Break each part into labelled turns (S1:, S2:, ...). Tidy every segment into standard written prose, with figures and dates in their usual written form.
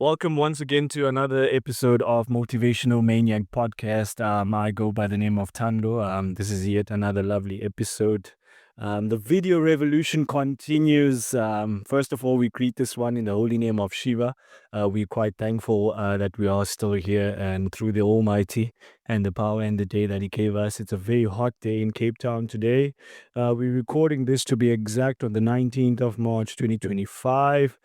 S1: Welcome once again to another episode of Motivational Maniac Podcast. I go by the name of Thando. This is yet another lovely episode. The video revolution continues. First of all, we greet this one in the holy name of Shiva. We're quite thankful that we are still here and through the Almighty and the power and the day that He gave us. It's a very hot day in Cape Town today. We're recording this to be exact on the 19th of March, 2025.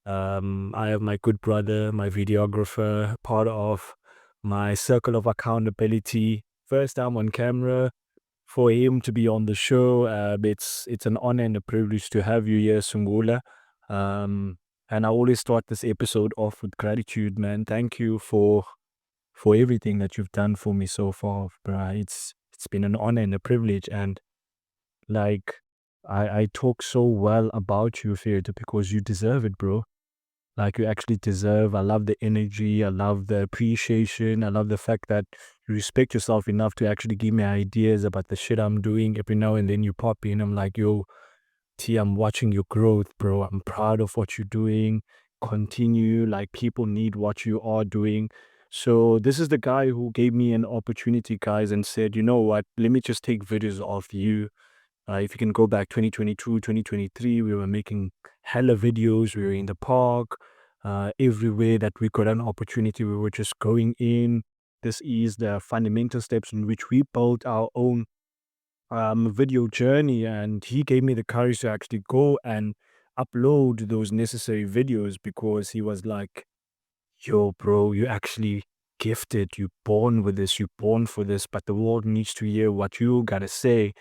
S1: I have my good brother, my videographer, part of my circle of accountability. First time on camera for him to be on the show. It's an honor and a privilege to have you here, Sungula. And I always start this episode off with gratitude, man. Thank you for everything that you've done for me so far, bruh. It's been an honor and a privilege, and like I talk so well about you, Theatre, because you deserve it, bro. Like you actually deserve. I love the energy. I love the appreciation. I love the fact that you respect yourself enough to actually give me ideas about the shit I'm doing. Every now and then you pop in. I'm like, yo, T, I'm watching your growth, bro. I'm proud of what you're doing. Continue. Like people need what you are doing. So this is the guy who gave me an opportunity, guys, and said, you know what? Let me just take videos of you. If you can go back 2022, 2023, we were making hella videos. We were in the park, everywhere that we got an opportunity, we were just going in. This is the fundamental steps in which we built our own video journey. And he gave me the courage to actually go and upload those necessary videos because he was like, yo, bro, you actually gifted. You're born with this. You're born for this. But the world needs to hear what you got to say.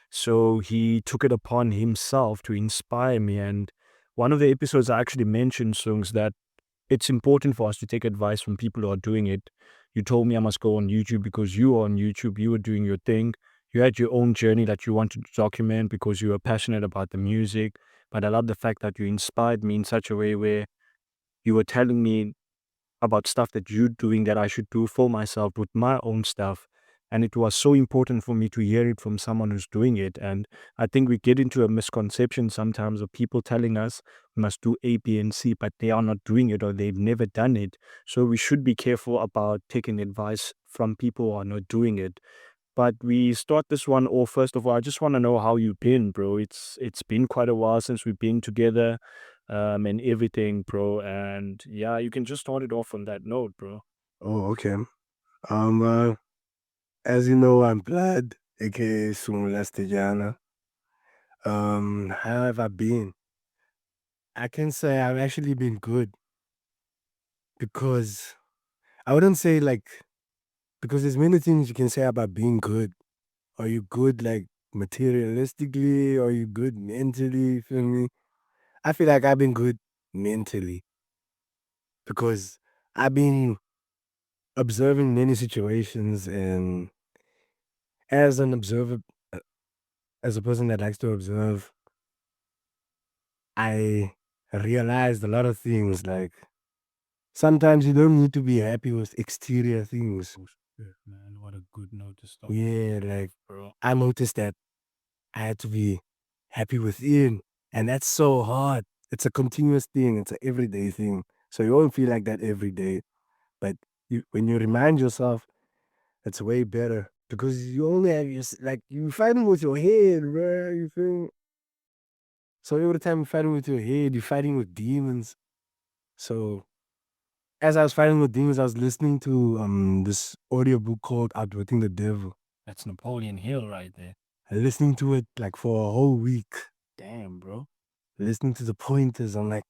S1: So he took it upon himself to inspire me. And one of the episodes I actually mentioned, songs, that it's important for us to take advice from people who are doing it. You told me I must go on YouTube because you are on YouTube. You were doing your thing. You had your own journey that you wanted to document because you were passionate about the music. But I love the fact that you inspired me in such a way where you were telling me about stuff that you're doing that I should do for myself with my own stuff. And it was so important for me to hear it from someone who's doing it. And I think we get into a misconception sometimes of people telling us we must do A, B, and C, but they are not doing it or they've never done it. So we should be careful about taking advice from people who are not doing it. But we start this one off. First of all, I just want to know how you've been, bro. It's been quite a while since we've been together, and everything, bro. And yeah, you can just start it off on that note, bro.
S2: Oh, okay. Um, uh, as you know, I'm Vlad, aka Sungula Sitetyana. How have I been? I can say I've actually been good because I wouldn't say because there's many things you can say about being good. Are you good like materialistically? Are you good mentally? You feel me? I feel like I've been good mentally because I've been observing many situations, and as an observer, uh, as a person that likes to observe, I realized a lot of things. Like sometimes you don't need to be happy with exterior things.
S1: Oh, shit, man, what a good note to start,
S2: Yeah, like
S1: bro.
S2: I noticed that I had to be happy within, and that's so hard. It's a continuous thing. It's an everyday thing. So you won't feel like that every day, but when you remind yourself, it's way better because you only have your like you fighting with your head, bro. You feel so every time you're fighting with your head, you're fighting with demons. So as I was fighting with demons, I was listening to this audiobook called Outwitting the Devil.
S1: That's Napoleon Hill right there.
S2: I listening to it like for a whole week.
S1: Damn, bro.
S2: Listening to the pointers. I'm like,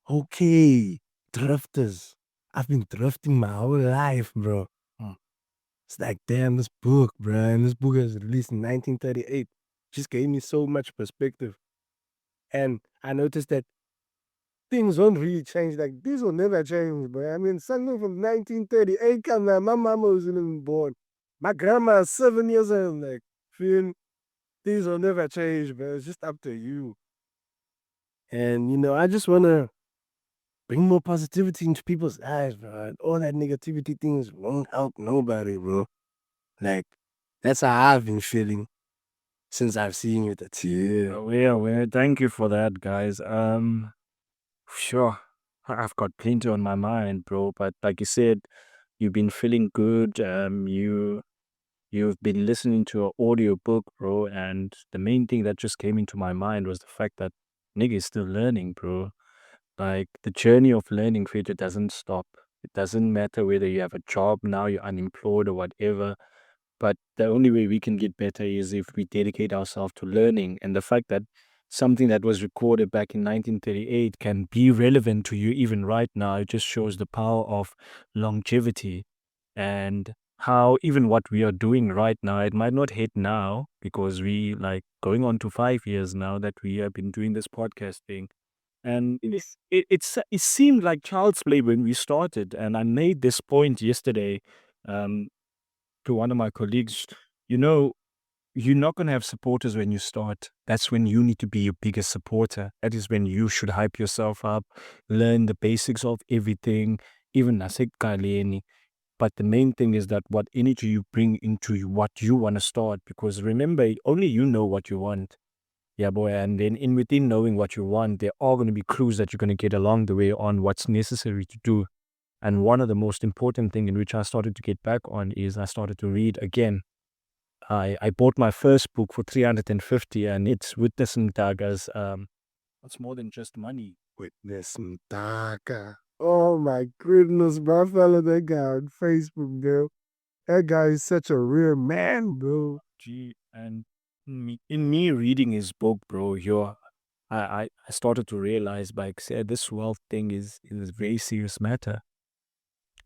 S2: okay, drifters. I've been drifting my whole life, bro.
S1: Hmm.
S2: It's like, damn, this book, bro. And this book was released in 1938. Just gave me so much perspective. And I noticed that things won't really change. Like, these will never change, bro. I mean, something from 1938, come on, my mama wasn't even born. My grandma is 7 years old. Like, feel things will never change, bro. It's just up to you. And, I just want to bring more positivity into people's lives, bro. And all that negativity things won't help nobody, bro. Like, that's how I've been feeling since I've seen you. That's yeah.
S1: Aware. Thank you for that, guys. Sure. I've got plenty on my mind, bro. But like you said, you've been feeling good. You've been listening to an audio book, bro. And the main thing that just came into my mind was the fact that nigga is still learning, bro. Like the journey of learning for it doesn't stop. It doesn't matter whether you have a job now, you're unemployed or whatever. But the only way we can get better is if we dedicate ourselves to learning. And the fact that something that was recorded back in 1938 can be relevant to you even right now, it just shows the power of longevity and how even what we are doing right now, it might not hit now because we like going on to 5 years now that we have been doing this podcast thing. And it seemed like child's play when we started. And I made this point yesterday um, to one of my colleagues. You know, you're not going to have supporters when you start. That's when you need to be your biggest supporter. That is when you should hype yourself up, learn the basics of everything, even nasekaleni. But the main thing is that what energy you bring into what you want to start. Because remember, only you know what you want. Yeah, boy. And then in within knowing what you want, there are going to be clues that you're going to get along the way on what's necessary to do. And one of the most important thing in which I started to get back on is I started to read again. I bought my first book for 350 and it's Witness Mdaga's What's More Than Just Money.
S2: Witness Mdaka. Oh my goodness, bro. I follow that guy on Facebook, bro. That guy is such a rare man, bro.
S1: Gee, and in me reading his book, bro, I started to realize like say this wealth thing is a very serious matter.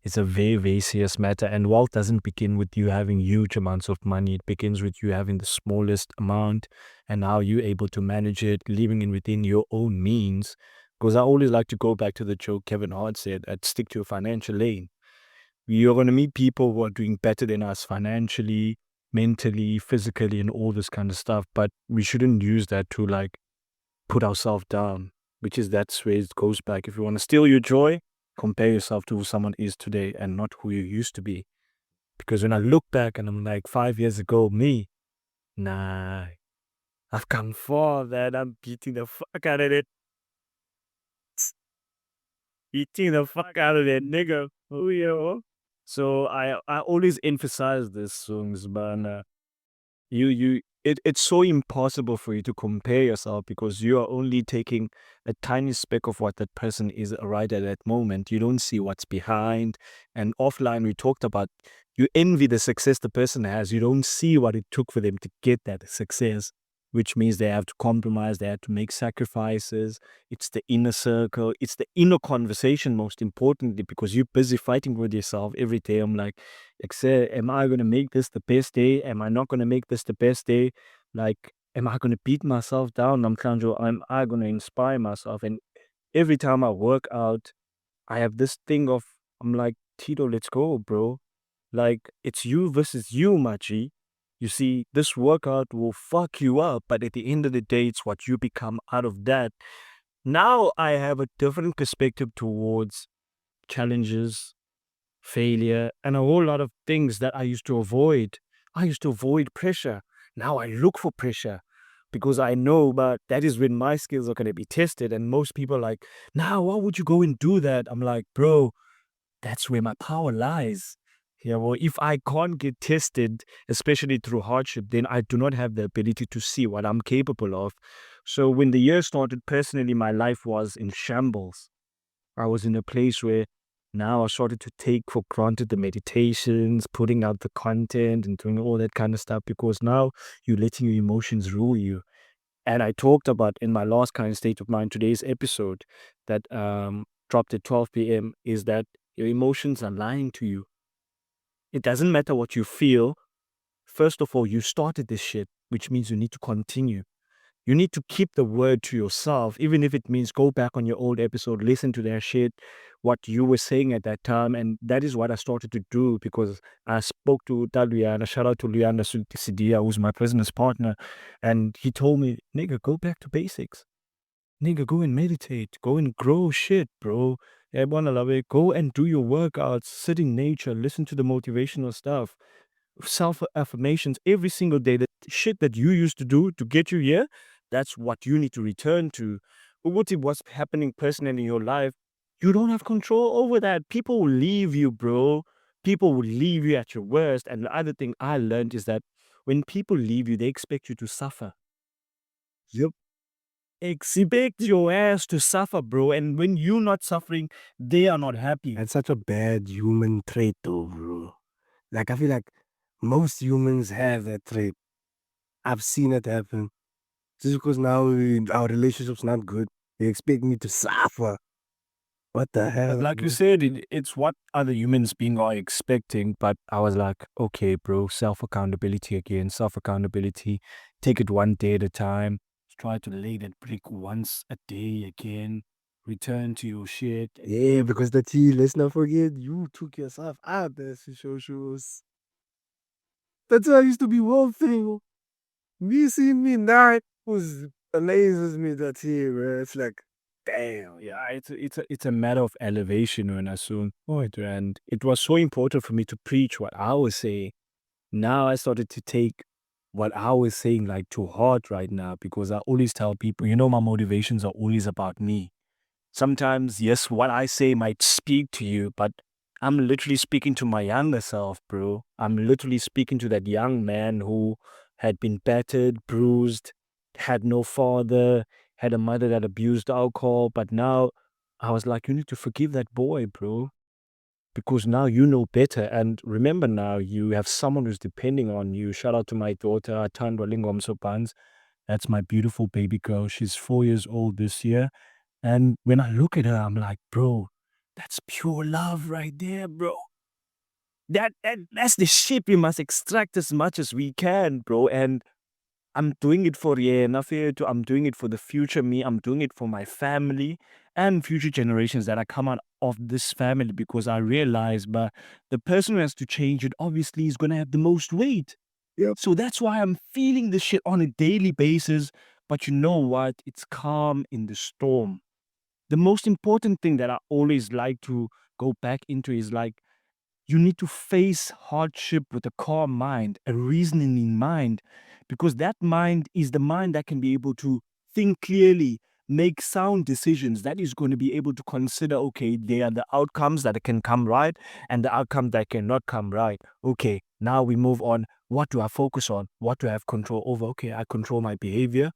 S1: It's a very, very serious matter. And wealth doesn't begin with you having huge amounts of money. It begins with you having the smallest amount and how you're able to manage it, living in within your own means. Because I always like to go back to the joke Kevin Hart said, I'd stick to a financial lane. You're going to meet people who are doing better than us financially, mentally, physically, and all this kind of stuff. But we shouldn't use that to like put ourselves down, which is that's where it goes back. If you want to steal your joy, compare yourself to who someone is today and not who you used to be. Because when I look back and I'm like 5 years ago, me, nah, I've come far, man. I'm beating the fuck out of it. Beating the fuck out of that nigga. Oh, yeah. So I always emphasize this songs, but it's so impossible for you to compare yourself because you are only taking a tiny speck of what that person is right at that moment. You don't see what's behind. And offline, we talked about you envy the success the person has. You don't see what it took for them to get that success, which means they have to compromise, they have to make sacrifices. It's the inner circle, it's the inner conversation, most importantly, because you're busy fighting with yourself every day. I'm like, say, am I going to make this the best day? Am I not going to make this the best day? Like, am I going to beat myself down? Am I going to inspire myself? And every time I work out, I have this thing of, I'm like, Tito, let's go, bro. Like, it's you versus you, Machi. You see, this workout will fuck you up, but at the end of the day, it's what you become out of that. Now I have a different perspective towards challenges, failure, and a whole lot of things that I used to avoid. I used to avoid pressure. Now I look for pressure because I know but that is when my skills are going to be tested. And most people are like, now, why would you go and do that? I'm like, bro, that's where my power lies. Yeah, well, if I can't get tested, especially through hardship, then I do not have the ability to see what I'm capable of. So when the year started, personally, my life was in shambles. I was in a place where now I started to take for granted the meditations, putting out the content and doing all that kind of stuff because now you're letting your emotions rule you. And I talked about in my last kind of state of mind, today's episode that dropped at 12 p.m. is that your emotions are lying to you. It doesn't matter what you feel. First of all, you started this shit, which means you need to continue. You need to keep the word to yourself, even if it means go back on your old episode, listen to their shit, what you were saying at that time. And that is what I started to do because I spoke to Luiana, shout out to Luiana Sidia, who's my business partner. And he told me, nigga, go back to basics. Nigga, go and meditate. Go and grow shit, bro. Everyone love it. Go and do your workouts, sit in nature, listen to the motivational stuff, self affirmations every single day. That shit that you used to do to get you here, that's what you need to return to. What's happening personally in your life? You don't have control over that. People will leave you, bro. People will leave you at your worst. And the other thing I learned is that when people leave you, they expect you to suffer.
S2: Yep.
S1: Expect your ass to suffer, bro. And when you're not suffering, they are not happy.
S2: That's such a bad human trait, though, bro. Like, I feel like most humans have that trait. I've seen it happen. Just because now our relationship's not good, they expect me to suffer. What the hell,
S1: Like you
S2: bro?
S1: said, it's what other humans being are expecting. But I was like, okay, bro, self accountability again, self accountability. Take it one day at a time. Try to lay that brick once a day again. Return to your shit.
S2: Yeah, because the T, let's not forget, you took yourself out there to show shows. That's why I used to be one thing. Me seeing me now was amazes me that here, bro. It's like, damn.
S1: Yeah, it's a matter of elevation when I soon point, and it was so important for me to preach what I was saying. Now I started to take what I was saying like to heart right now because I always tell people, my motivations are always about me. Sometimes, yes, what I say might speak to you, but I'm literally speaking to my younger self, bro. I'm literally speaking to that young man who had been battered, bruised, had no father, had a mother that abused alcohol. But now I was like, you need to forgive that boy, bro, because now you know better. And remember, now you have someone who's depending on you. Shout out to my daughter, Thando Lingomsopans. That's my beautiful baby girl. She's 4 years old this year. And when I look at her, I'm like, bro, that's pure love right there, bro. That's the shit we must extract as much as we can, bro. And I'm doing it for I'm doing it for the future me. I'm doing it for my family and future generations that are come out of this family because I realize, but the person who has to change it obviously is gonna have the most weight.
S2: Yep.
S1: So that's why I'm feeling this shit on a daily basis. But you know what? It's calm in the storm. The most important thing that I always like to go back into is like you need to face hardship with a calm mind, a reasoning mind, because that mind is the mind that can be able to think clearly, make sound decisions. That is going to be able to consider, okay, there are the outcomes that can come right and the outcomes that cannot come right. Okay, now we move on. What do I focus on? What do I have control over? Okay, I control my behavior.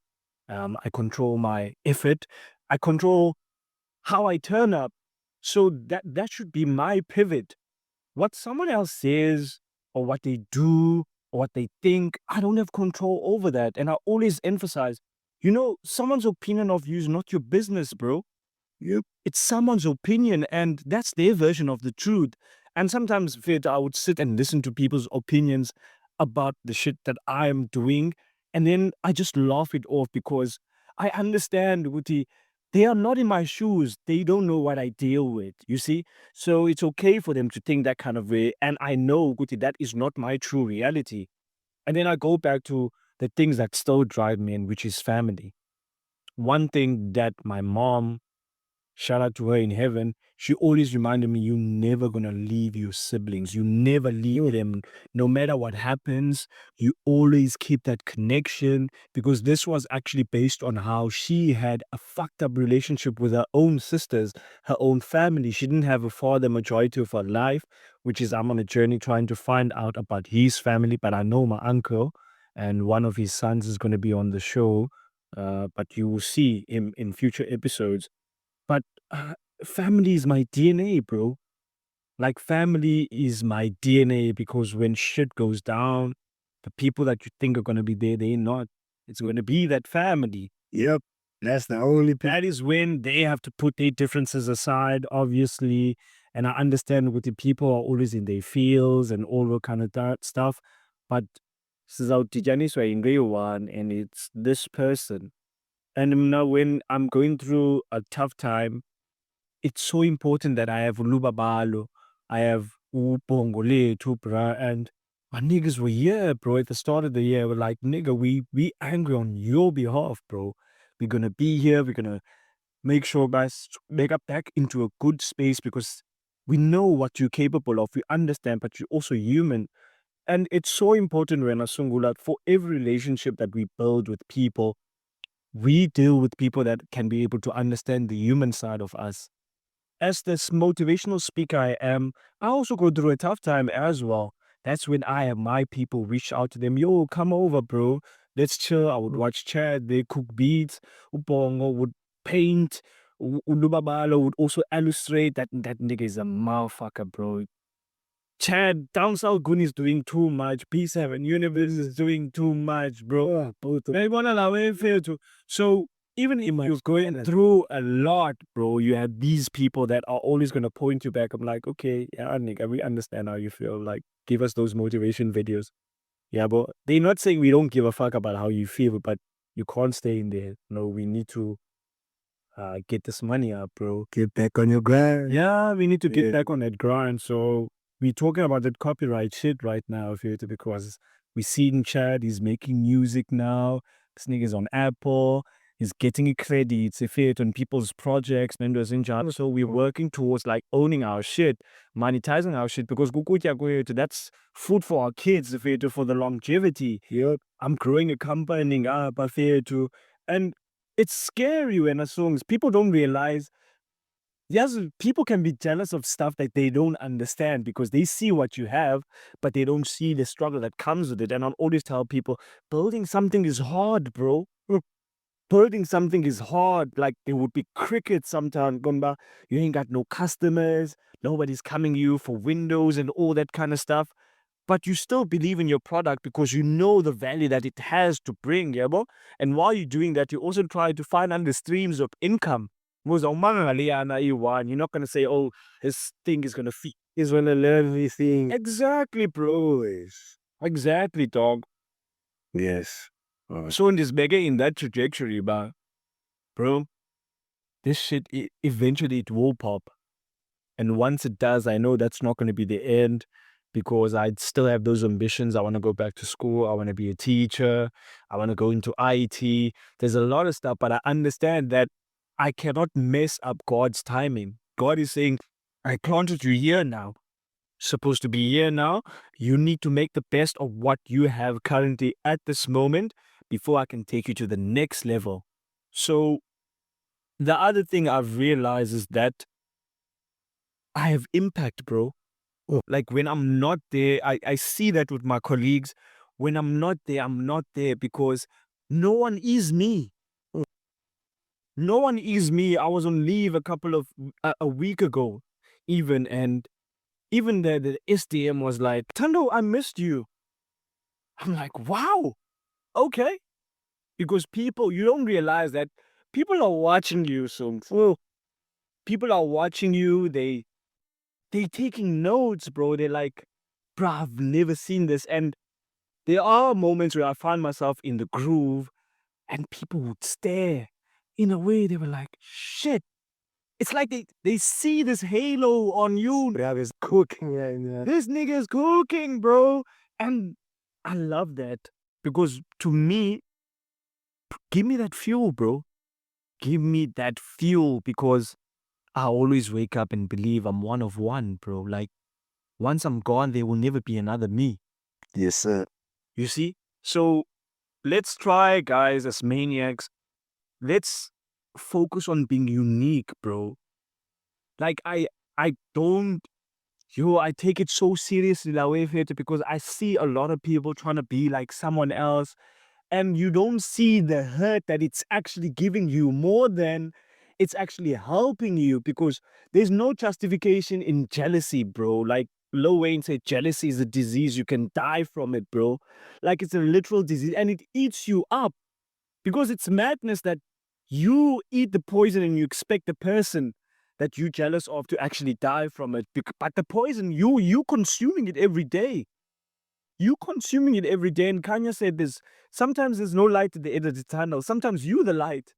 S1: I control my effort. I control how I turn up. So that should be my pivot. What someone else says or what they do or what they think, I don't have control over that. And I always emphasize, someone's opinion of you is not your business, bro.
S2: Yep.
S1: It's someone's opinion and that's their version of the truth. And sometimes, Vid, I would sit and listen to people's opinions about the shit that I'm doing. And then I just laugh it off because I understand, Wuti, they are not in my shoes. They don't know what I deal with, you see? So it's okay for them to think that kind of way. And I know, Guti, that is not my true reality. And then I go back to the things that still drive me, and which is family. One thing that my mom, shout out to her in heaven, she always reminded me, you never gonna leave your siblings. You never leave them. No matter what happens, you always keep that connection because this was actually based on how she had a fucked up relationship with her own sisters, her own family. She didn't have a father majority of her life, which is I'm on a journey trying to find out about his family. But I know my uncle and one of his sons is going to be on the show. But you will see him in future episodes. But uh, family is my DNA, bro. Like family is my DNA because when shit goes down, the people that you think are gonna be there, they're not. It's gonna be that family.
S2: Yep. That's the only people.
S1: That is when they have to put their differences aside, obviously. And I understand with the people are always in their fields and all that kind of that stuff. But Sizawutityaniswa yinto one, and it's this person. And now when I'm going through a tough time, it's so important that I have Lubabalo, I have Ubongole too, bruh. And my niggas were here, bro. At the start of the year, we're like, nigga, we angry on your behalf, bro. We're gonna be here. We're gonna make sure guys make up back into a good space because we know what you're capable of. We understand, but you're also human. And it's so important, Rena Sungula, for every relationship that we build with people, we deal with people that can be able to understand the human side of us. as this motivational speaker I am, I also go through a tough time as well. That's when I have my people reach out to them. Yo, come over, bro. Let's chill. I would watch Chad. They cook beats. Ubongo would paint. Ulubabalo would also illustrate. That nigga is a motherfucker, bro. Chad, Down South Gun is doing too much. P7 Universe is doing too much, bro. So even if you're going through a lot, bro, you have these people that are always going to point you back. I'm like, okay, yeah, nigga, we understand how you feel. Like, give us those motivation videos. Yeah, but they're not saying we don't give a fuck about how you feel, but you can't stay in there. No, we need to get this money up, bro.
S2: Get back on your grind.
S1: Yeah, we need to get back on that grind. So we're talking about that copyright shit right now, because we see in Chad, he's making music now. This nigga's on Apple. He's getting credits if it on people's projects. So we're working towards like owning our shit, monetizing our shit, because that's food for our kids if it for the longevity.
S2: Yep.
S1: I'm growing a company up, and it's scary when a songs people don't realize. Yes, people can be jealous of stuff that they don't understand because they see what you have, but they don't see the struggle that comes with it. And I'll always tell people, building something is hard, bro. Building something is hard. Like there would be crickets sometimes. Gomba, you ain't got no customers, nobody's coming you for windows and all that kind of stuff. But you still believe in your product because you know the value that it has to bring, yeah, bro? And while you're doing that, you also try to find other streams of income. You're not going to say, oh, this thing is going to feed.
S2: He's going to learn everything.
S1: Exactly, bro. Exactly, dog.
S2: Yes.
S1: So in this beggar in that trajectory, bro, this shit, eventually it will pop. And once it does, I know that's not going to be the end because I still have those ambitions. I want to go back to school. I want to be a teacher. I want to go into IT. There's a lot of stuff, but I understand that I cannot mess up God's timing. God is saying, I planted you here now. Supposed to be here now. You need to make the best of what you have currently at this moment before I can take you to the next level. So the other thing I've realized is that I have impact, bro. Like when I'm not there, I see that with my colleagues. When I'm not there because no one is me. No one is me. I was on leave a week ago, even, and even the SDM was like, Thando, I missed you. I'm like, wow, okay. Because you don't realize that people are watching you. So people are watching you. They taking notes, bro. They're like, bro, I've never seen this. And there are moments where I find myself in the groove and people would stare. In a way, they were like, shit. It's like they see this halo on you.
S2: Yeah, he's cooking right now.
S1: This nigga's cooking, bro. And I love that. Because to me, give me that fuel, bro. Give me that fuel because I always wake up and believe I'm one of one, bro. Like, once I'm gone, there will never be another me.
S2: Yes, sir.
S1: You see? So let's try, guys, as maniacs. Let's focus on being unique, bro. Like I don't I take it so seriously that way because I see a lot of people trying to be like someone else, and you don't see the hurt that it's actually giving you more than it's actually helping you, because there's no justification in jealousy, bro. Like Lil Wayne said, jealousy is a disease. You can die from it, bro. Like it's a literal disease and it eats you up, because it's madness that you eat the poison and you expect the person that you're jealous of to actually die from it. But the poison, you consuming it every day. You consuming it every day. And Kanye said this, sometimes there's no light at the end of the tunnel. Sometimes you the light.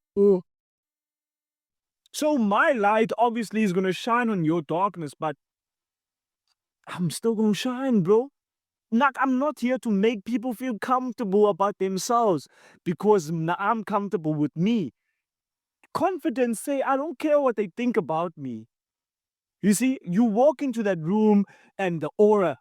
S1: So my light obviously is going to shine on your darkness, but I'm still going to shine, bro. I'm not here to make people feel comfortable about themselves because I'm comfortable with me. Confidence say, I don't care what they think about me. You see, you walk into that room and the aura,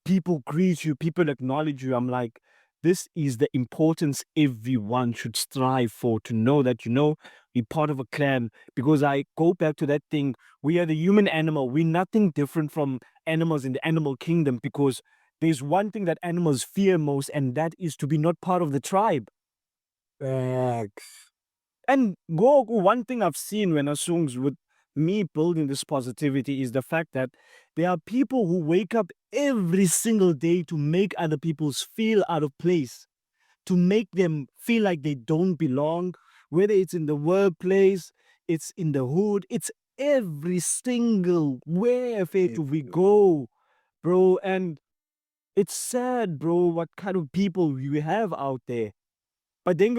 S1: people greet you, people acknowledge you. I'm like, this is the importance everyone should strive for, to know that, we're part of a clan. Because I go back to that thing, we are the human animal. We're nothing different from animals in the animal kingdom, because there's one thing that animals fear most, and that is to be not part of the tribe.
S2: Facts.
S1: And go one thing I've seen when assumes with me building this positivity is the fact that there are people who wake up every single day to make other people feel out of place, to make them feel like they don't belong, whether it's in the workplace, it's in the hood, it's every single where do we go, bro. And it's sad, bro, what kind of people we have out there. But then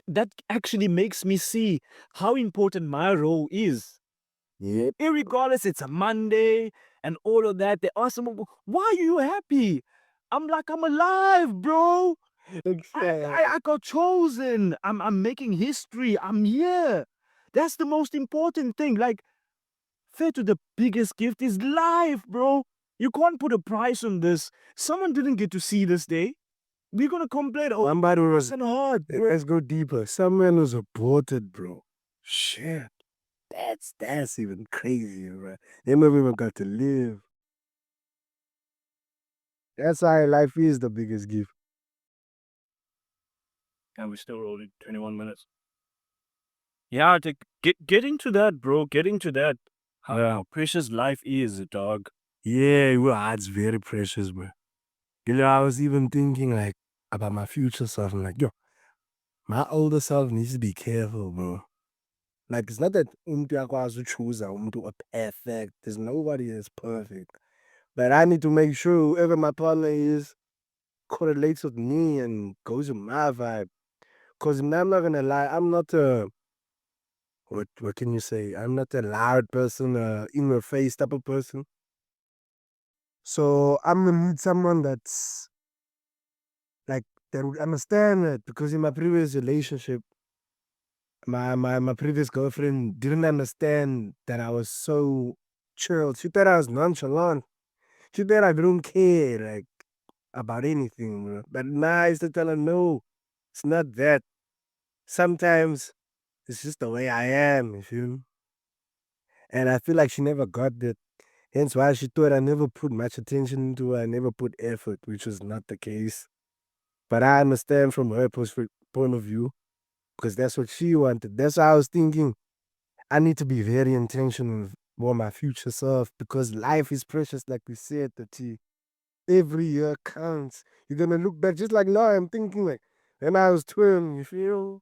S1: that actually makes me see how important my role is.
S2: Yep.
S1: Irregardless, it's a Monday and all of that. They ask me, why are you happy? I'm like, I'm alive, bro. I got chosen. I'm making history. I'm here. That's the most important thing. Like, fair to the biggest gift is life, bro. You can't put a price on this. Someone didn't get to see this day. We're gonna complain. Oh,
S2: Somebody was
S1: hard.
S2: let's go deeper. Someone was aborted, bro. Shit. That's even crazier, right? They never even got to live. That's why life is the biggest gift.
S1: And we're still rolling 21 minutes. Yeah, to get into that, bro. Get into that. How precious life is, dog.
S2: Yeah, well, it's very precious, bro. You know, I was even thinking like about my future self. I'm like, yo, my older self needs to be careful, bro. Like, it's not that umuntu uyakwazi choose umuntu perfect. There's nobody that's perfect. But I need to make sure whoever my partner is correlates with me and goes with my vibe. Because I'm not gonna lie, I'm not a what can you say? I'm not a loud person, in your face type of person. So I'm gonna need someone that's like that would understand it. Because in my previous relationship, my previous girlfriend didn't understand that I was so chill. She thought I was nonchalant. She thought I don't care like about anything, bro. But now I used to tell her, no, it's not that. Sometimes it's just the way I am, you feel me? And I feel like she never got that. Hence why she thought I never put much attention into her. I never put effort, which was not the case. But I understand from her point of view because that's what she wanted. That's why I was thinking I need to be very intentional for my future self because life is precious, like we said, the T. Every year counts. You're gonna look back just like now. I'm thinking like when I was 12, you feel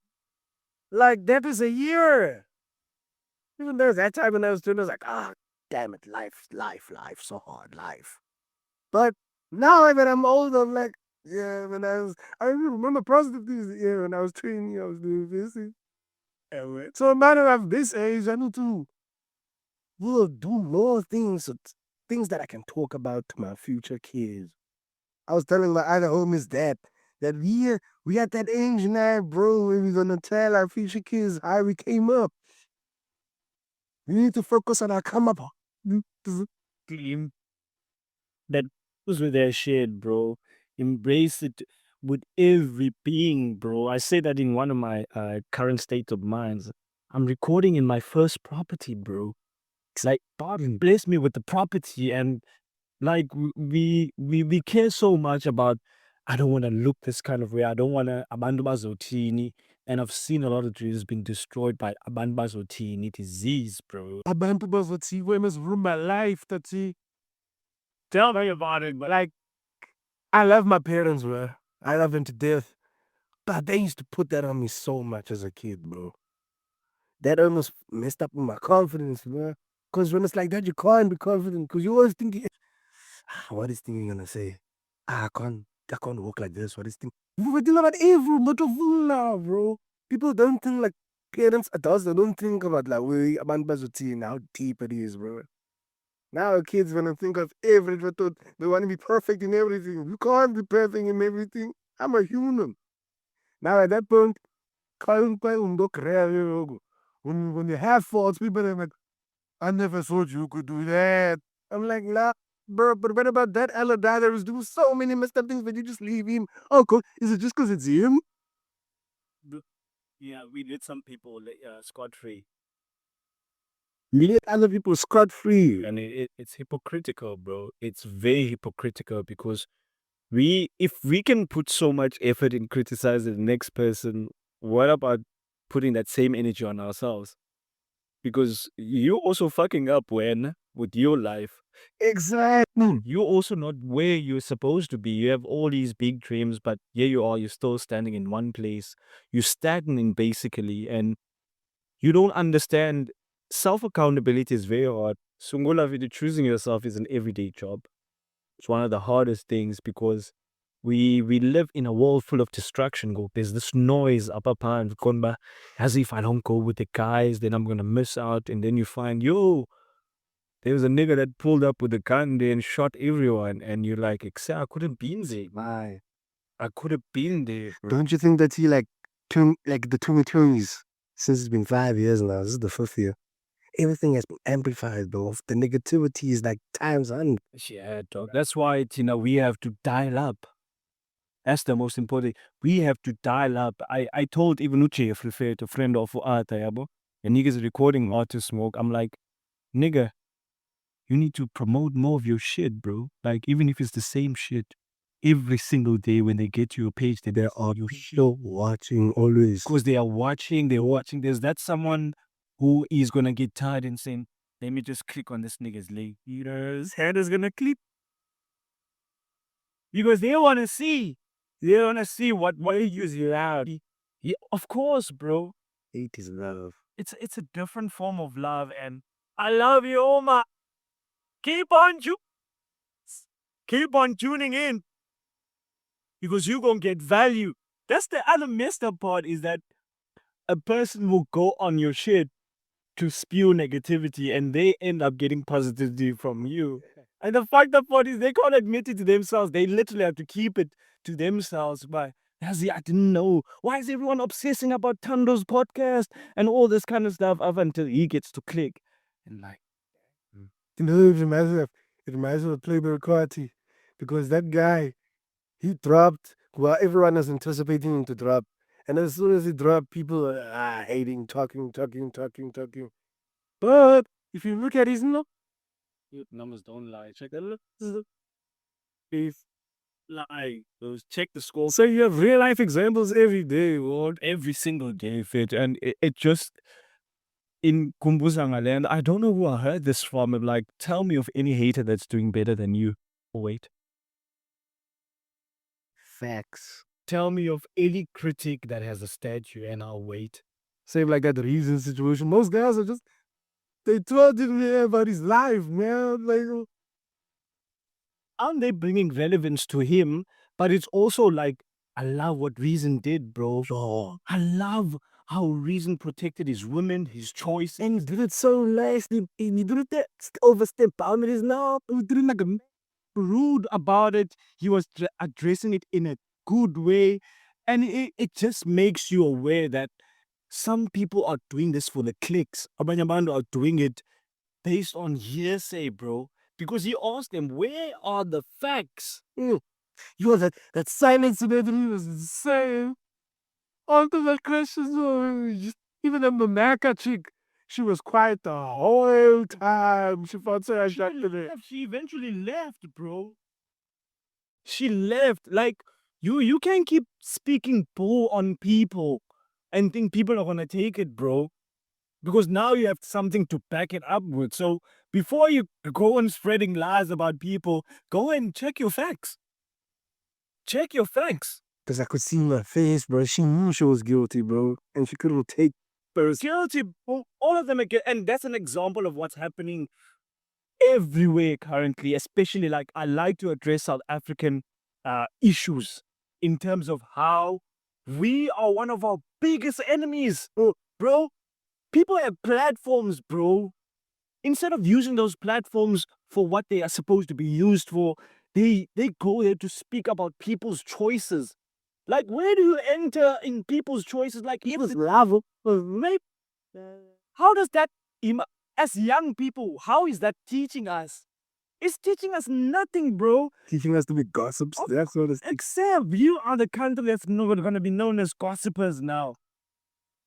S2: like that is a year. Even though that time when I was 12, I was like, ah, damn it, life, so hard, life. But now when I'm older, I'm like, yeah, I remember positive things, yeah, when I was 20, I was doing this. So now that I'm this age, I need to will do more things, things that I can talk about to my future kids. I was telling my other homies that we at that age now, bro, where we're gonna tell our future kids how we came up. We need to focus on our come up.
S1: Claim that was with their shit, bro. Embrace it with every being, bro. I say that in one of my current state of minds. I'm recording in my first property, bro. It's like God blessed me with the property, and like we care so much about. I don't want to look this kind of way. I don't want to abantu bazotini. And I've seen a lot of trees being destroyed by abantu bazotini disease, bro.
S2: Abantu bazothi we must ruin my life. That's it.
S1: Tell me about it, but
S2: Like I love my parents, bro. I love them to death. But they used to put that on me so much as a kid, bro. That almost messed up with my confidence, bro. Because when it's like that, you can't be confident. Because you always thinking, what is thinking gonna say? I can't walk like this. What is thinking? We deal about every little fool now, bro. People don't think like parents, adults, they don't think about like we about bazoti and how deep it is, bro. Now kids when they think of every little, they want to be perfect in everything. You can't be perfect in everything. I'm a human. Now at that point, when you have faults, people are like, I never thought you could do that. I'm like, nah, Bro, but what about that other guy that was doing so many messed up things, but you just leave him? Oh, cool. Is it just because it's him?
S1: Yeah, we did some people scot-free.
S2: You let other people scot-free.
S1: And it's hypocritical, bro. It's very hypocritical because if we can put so much effort in criticizing the next person, what about putting that same energy on ourselves? Because you're also fucking up with your life.
S2: Exactly.
S1: You're also not where you're supposed to be. You have all these big dreams, but here you are, you're still standing in one place. You're stagnating basically, and you don't understand self accountability is very hard. Sungula, choosing yourself is an everyday job. It's one of the hardest things because we live in a world full of distraction. Go, there's this noise up and konba, as if I don't go with the guys, then I'm gonna miss out. And then you find, there was a nigga that pulled up with a gun there and shot everyone, and you're like, I could have been there.
S2: Why?
S1: I could have been there.
S2: Don't you think that he like the 2020s, since it's been 5 years now, this is the 5th year. Everything has been amplified, bro. The negativity is like times 100.
S1: Yeah, dog. That's why we have to dial up. That's the most important. We have to dial up. I told Ivanucci, a friend of Arta, yabo, and niggas recording Art to Smoke. I'm like, nigga, you need to promote more of your shit, bro. Like, even if it's the same shit, every single day when they get to your page,
S2: There are people watching always.
S1: because they're watching. There's that someone who is gonna get tired and saying, let me just click on this nigga's leg. His head is gonna click. Because they wanna see. They wanna see what values you have. Yeah, of course, bro.
S2: Hate is love.
S1: It's a different form of love, and I love you, Oma. Keep on tuning in. Because you're gonna get value. That's the other messed up part, is that a person will go on your shit to spew negativity and they end up getting positivity from you. And the fucked up part is they can't admit it to themselves. They literally have to keep it to themselves. But I didn't know. Why is everyone obsessing about Thando's podcast and all this kind of stuff up until he gets to click? And like,
S2: You know, it reminds me of Playboy Carti, because that guy, he dropped while everyone was anticipating him to drop. And as soon as he dropped, people are hating, talking. But if you look at his
S1: numbers don't lie. Check that. Lie. Check the score.
S2: So you have real life examples every day, Lord.
S1: Every single day, fit. And it just, in Kumbuzanga land, I don't know who I heard this from. I'm like, tell me of any hater that's doing better than you. Oh, wait.
S2: Facts.
S1: Tell me of any critic that has a statue, and I'll wait.
S2: Same like that reason situation. Most guys are just, they told him about his life, man. Like,
S1: Aren't they bringing relevance to him? But it's also like, I love what Reason did, bro. I love how Reason protected his women, his choice.
S2: and he did it so nicely. He didn't overstep boundaries now.
S1: He didn't like rude about it. He was addressing it in a good way. And it just makes you aware that some people are doing this for the clicks. Abanyamando are doing it based on hearsay, bro. Because he asked them, where are the facts?
S2: You know, that silence in it was insane. After that question, even the Mamaka chick, she was quiet the whole time. She thought so
S1: She eventually left, bro. She left. Like, you can't keep speaking bull on people and think people are gonna take it, bro. Because now you have something to back it up with. So before you go on spreading lies about people, go and check your facts. Check your facts.
S2: Because I could see in her face, bro. She knew she was guilty, bro. And she couldn't take
S1: Guilty, all of them are guilty. And that's an example of what's happening everywhere currently, especially like I like to address South African issues in terms of how we are one of our biggest enemies, bro. People have platforms, bro. Instead of using those platforms for what they are supposed to be used for, they go there to speak about people's choices. Like, where do you enter in people's choices? Like,
S2: people's love.
S1: how does that, as young people, how is that teaching us? It's teaching us nothing, bro.
S2: Teaching us to be gossips. That's what it's
S1: Except you are the country that's not gonna be known as gossipers now.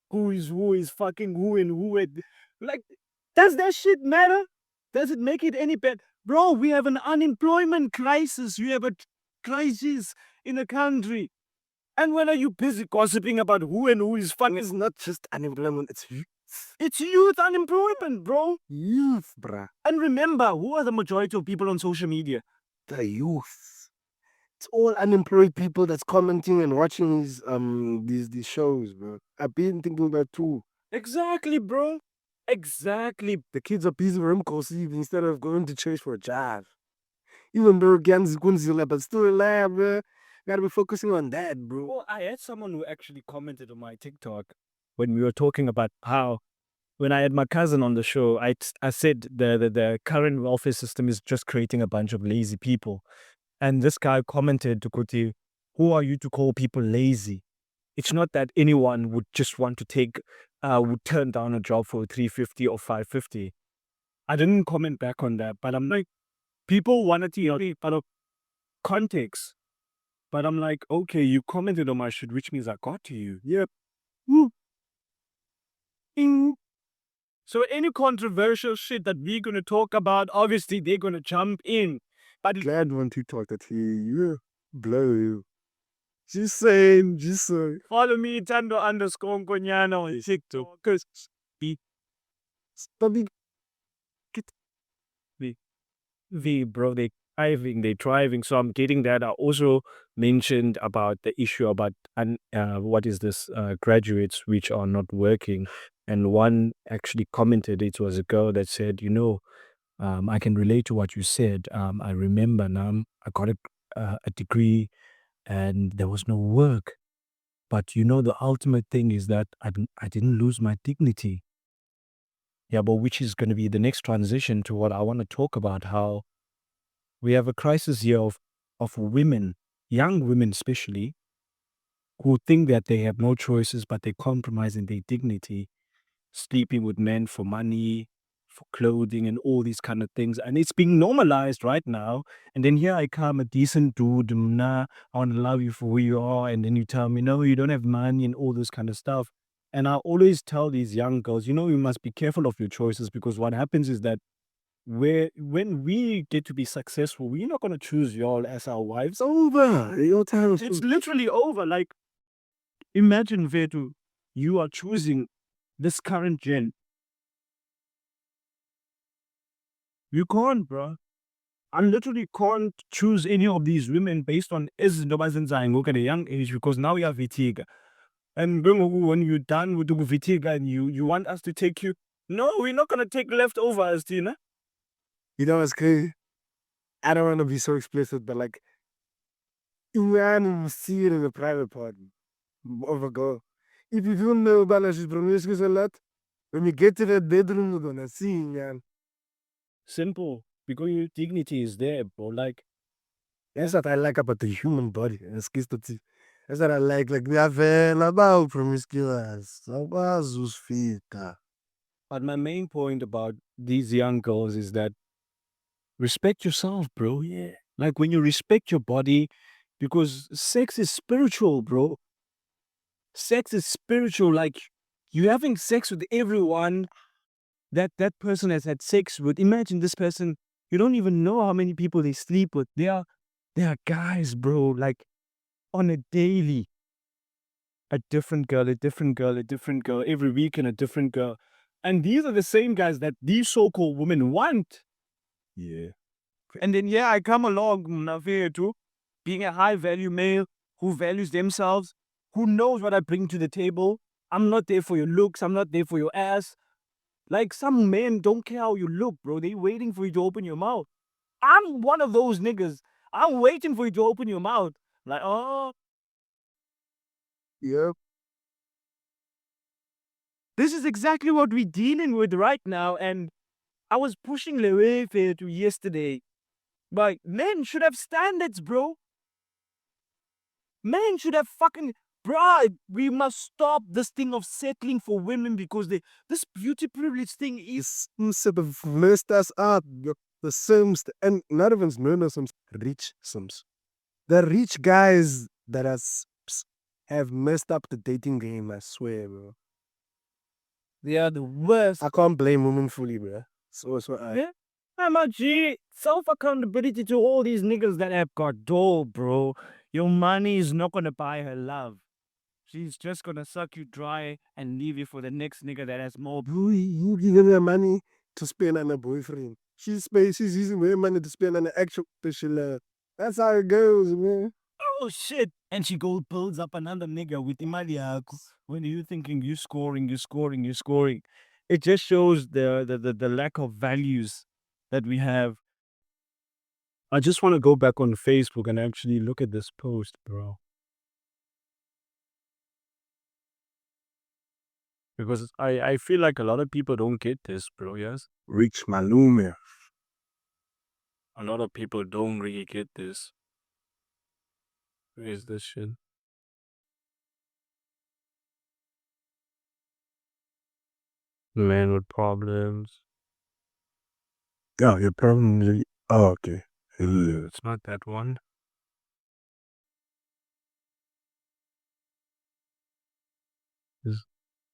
S1: Who is fucking who and who it. Like, does that shit matter? Does it make it any better? Bro, we have an unemployment crisis. We have a crisis in the country. And when are you busy gossiping about who and who is fucking?
S2: It's not just unemployment, it's
S1: It's youth unemployment, bro.
S2: youth, bruh.
S1: And remember, who are the majority of people on social media?
S2: The youth. It's all unemployed people that's commenting and watching these shows, bro. I've been thinking about too.
S1: Exactly, bro. Exactly.
S2: The kids are busy with them instead of going to church for a job. Even though Gans Gunzilla, but still alive, bro. Gotta be focusing on that, bro.
S1: Well, I had someone who actually commented on my TikTok when we were talking about how, when I had my cousin on the show, I said the current welfare system is just creating a bunch of lazy people. And this guy commented to Kuti, who are you to call people lazy? It's not that anyone would just want to would turn down a job for 350 or 550. I didn't comment back on that, but I'm like, people wanted to hear part of context. But I'm like, okay, you commented on my shit, which means I got to you. Yep. Woo. Ding. So any controversial shit that we're going to talk about, obviously they're going to jump in. But
S2: Glad when you talk that you blow you. Just saying.
S1: Follow me, Thando_Nkonyana on TikTok. Because bro, they're thriving. So I'm getting that. I also mentioned about the issue about what is this graduates which are not working. And one actually commented, it was a girl that said, I can relate to what you said. I remember now I got a degree and there was no work. But the ultimate thing is that I didn't lose my dignity. Yeah, but which is going to be the next transition to what I want to talk about, how we have a crisis here of women, young women especially, who think that they have no choices, but they compromise in their dignity, sleeping with men for money, for clothing, and all these kind of things. And it's being normalized right now. And then here I come, a decent dude, nah, I want to love you for who you are. And then you tell me, no, you don't have money and all this kind of stuff. And I always tell these young girls, you must be careful of your choices, because what happens is that when we get to be successful, we're not going to choose y'all as our wives.
S2: It's over. Your time.
S1: It's literally over. Like, imagine, Vetu, you are choosing this current gen. You can't, bro. I literally can't choose any of these women based on look at a young age, because now you have Vitiga. And when you're done with the Vitiga and you want us to take you, no, we're not going to take leftovers, Tina.
S2: You know what's crazy? I don't want to be so explicit, but like, you see it in the private part of a girl. If you don't know about she's promiscuous a lot, when you get to that bedroom, you're gonna see, man.
S1: Simple. Because your dignity is there, bro. Like,
S2: that's what I like about the human body. That's what I like. Like, we have about promiscuous.
S1: But my main point about these young girls is that respect yourself, bro. Yeah. Like, when you respect your body, because sex is spiritual, bro. Sex is spiritual. Like, you're having sex with everyone that person has had sex with. Imagine this person, you don't even know how many people they sleep with. They are guys, bro, like, on a daily. A different girl, a different girl, a different girl, every weekend a different girl. And these are the same guys that these so-called women want.
S2: Yeah.
S1: And then, I come along, Navir, too, being a high-value male who values themselves, who knows what I bring to the table. I'm not there for your looks. I'm not there for your ass. Like, some men don't care how you look, bro. They're waiting for you to open your mouth. I'm one of those niggas. I'm waiting for you to open your mouth. Like, oh.
S2: Yep.
S1: This is exactly what we're dealing with right now. And I was pushing Lewefe to yesterday. But men should have standards, bro. Men should have fucking... Bro, we must stop this thing of settling for women, because this beauty privilege thing is...
S2: Sort of messed us up. the Sims, and not even murder Sims, rich Sims. The rich guys that are Sims have messed up the dating game, I swear, bro.
S1: They are the worst.
S2: I can't blame women fully, bro.
S1: Yeah. I'm a G. Self accountability to all these niggas that have got dough, bro. Your money is not gonna buy her love. She's just gonna suck you dry and leave you for the next nigga that has more.
S2: You giving her money to spend on a boyfriend. She's using her money to spend on an actual she love. That's how it goes, man.
S1: Oh shit! And she goes builds up another nigga with imali yakho. When you thinking you scoring, you scoring, you scoring. It just shows the lack of values that we have. I just want to go back on Facebook and actually look at this post, bro. Because I feel like a lot of people don't get this, bro, yes?
S2: Rich Malume.
S1: A lot of people don't really get this. Where is this shit? Man with problems.
S2: Oh, your problem. Oh, okay. Yeah.
S1: It's not that one.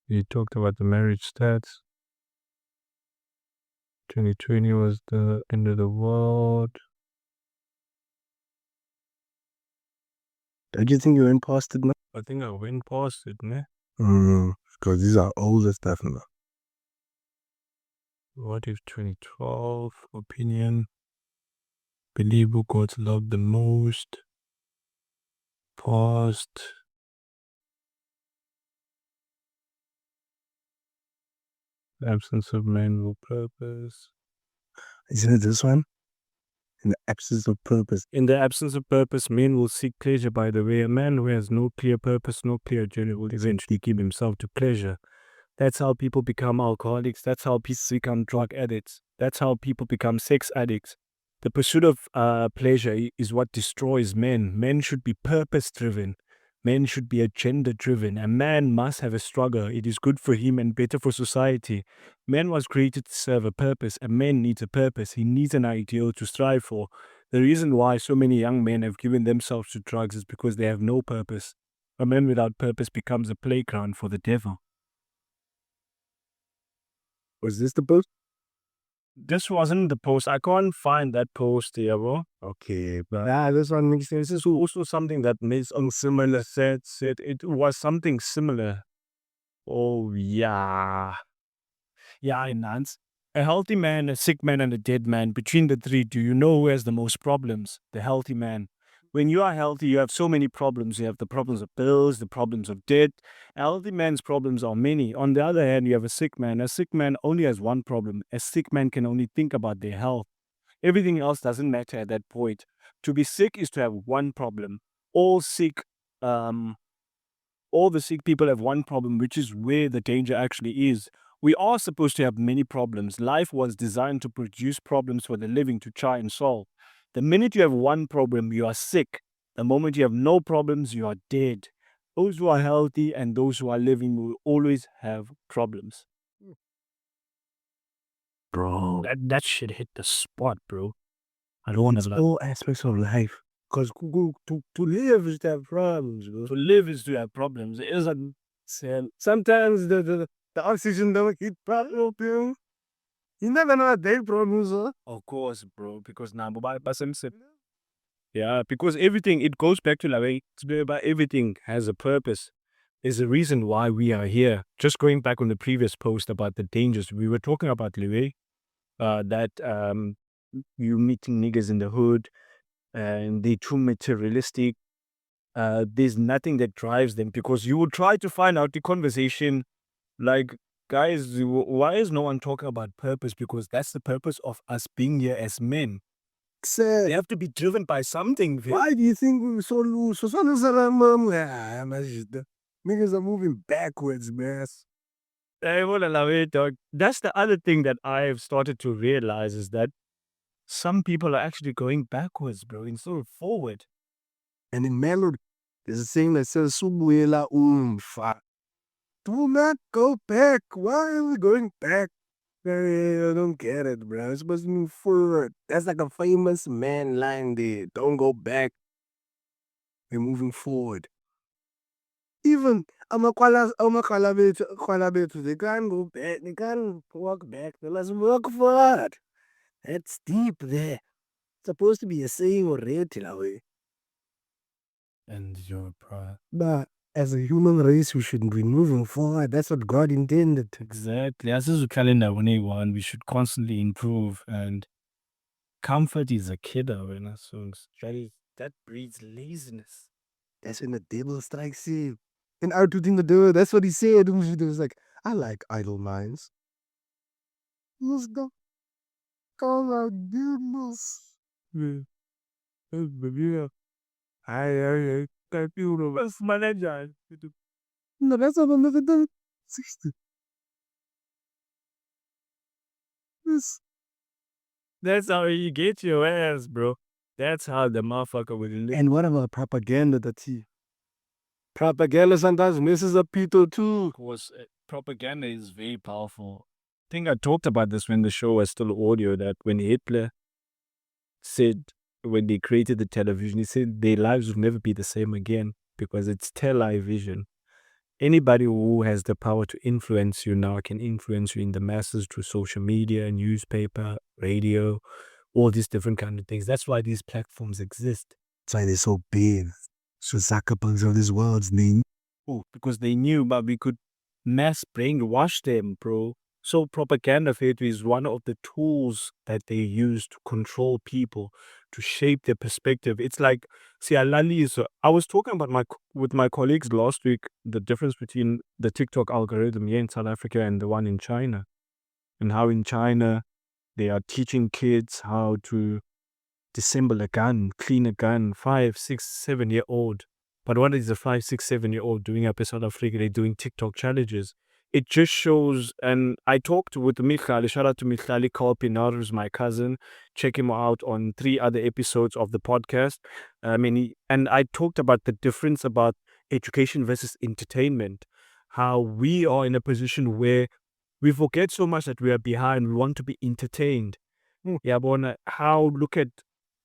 S1: You talked about the marriage stats. 2020 was the end of the world.
S2: Don't you think you went past it now?
S1: I think I went past it, ne?
S2: Because these are older stuff now.
S1: What if 2012? Opinion. Believe who God loved the most. Past. Absence of manual purpose.
S2: Isn't it this one? In the absence of purpose.
S1: In the absence of purpose, men will seek pleasure by the way. A man who has no clear purpose, no clear agenda will eventually give himself to pleasure. That's how people become alcoholics. That's how people become drug addicts. That's how people become sex addicts. The pursuit of pleasure is what destroys men. Men should be purpose-driven. Men should be agenda-driven. A man must have a struggle. It is good for him and better for society. Man was created to serve a purpose. A man needs a purpose. He needs an ideal to strive for. The reason why so many young men have given themselves to drugs is because they have no purpose. A man without purpose becomes a playground for the devil.
S2: Was this the post?
S1: This wasn't the post. I can't find that post here, bro.
S2: Okay, but this one makes sense.
S1: This is also something that makes similar. Said it was something similar. Oh yeah, Nance. A healthy man, a sick man, and a dead man. Between the three, do you know who has the most problems? The healthy man. When you are healthy, you have so many problems. You have the problems of bills, the problems of debt. A healthy man's problems are many. On the other hand, you have a sick man. A sick man only has one problem. A sick man can only think about their health. Everything else doesn't matter at that point. To be sick is to have one problem. All sick, all the sick people have one problem, which is where the danger actually is. We are supposed to have many problems. Life was designed to produce problems for the living to try and solve. The minute you have one problem, you are sick. The moment you have no problems, you are dead. Those who are healthy and those who are living will always have problems. Bro, that shit hit the spot, bro. I don't want to
S2: all aspects of life. Because to live is to have problems, bro.
S1: To live is to have problems. It isn't.
S2: Sometimes the oxygen don't hit problem. You never know what their problems are.
S1: Of course, bro. Because yeah, because everything, it goes back to like everything has a purpose. There's a reason why we are here. Just going back on the previous post about the dangers, we were talking about Louis, that you meeting niggas in the hood and they're too materialistic. There's nothing that drives them because you will try to find out the conversation like, guys, why is no one talking about purpose? Because that's the purpose of us being here as men. They have to be driven by something.
S2: Why do you think we're so loose? Niggas are moving backwards, man.
S1: I wanna love it, dog. That's the other thing that I've started to realize is that some people are actually going backwards, bro, instead of forward.
S2: And in melody, there's a saying that says, Sungula Sitetyana. Do not go back. Why are we going back? I don't get it, bro. It's supposed to move forward. That's like a famous man line there. Don't go back. We're moving forward. Even kwala bethu, they can't go back. They can't walk back. They must work forward. That's deep there. It's supposed to be a saying already, la way.
S1: And your pride.
S2: But as a human race, we should be moving forward. That's what God intended.
S1: Exactly. As is a calendar one, we should constantly improve, and comfort is a killer when I songs. That breeds laziness.
S2: That's when the devil strikes you. And Outwitting the Devil, that's what he said. He was like, I like idle minds. Let's go. Call out goodness. Yeah. Yeah. I feel the best manager. No, that's what I'm never done. 60. This.
S1: That's how you get your ass, bro. That's how the motherfucker will live.
S2: And what about propaganda that he? Propaganda sometimes messes up people too.
S1: Of course, propaganda is very powerful. I think I talked about this when the show was still audio, that when Hitler said, when they created the television, he said their lives will never be the same again because it's television. Anybody who has the power to influence you now can influence you in the masses through social media, newspaper, radio, all these different kind of things. That's why these platforms exist.
S2: That's why they're so big. So Zuckerbergs of this world's name.
S1: Oh, because they knew, but we could mass brainwash them, bro. So propaganda theory is one of the tools that they use to control people, to shape their perspective. It's like, see, I was talking about with my colleagues last week, the difference between the TikTok algorithm here in South Africa and the one in China, and how in China they are teaching kids how to disassemble a gun, clean a gun, 5, 6, 7-year-old. But what is a 5, 6, 7-year-old doing up in South Africa? They're doing TikTok challenges. It just shows, and I talked with Michali, shout out to Michali Kalpinar, who's my cousin. Check him out on 3 other episodes of the podcast. And I talked about the difference about education versus entertainment. How we are in a position where we forget so much that we are behind. We want to be entertained. Yeah, but look at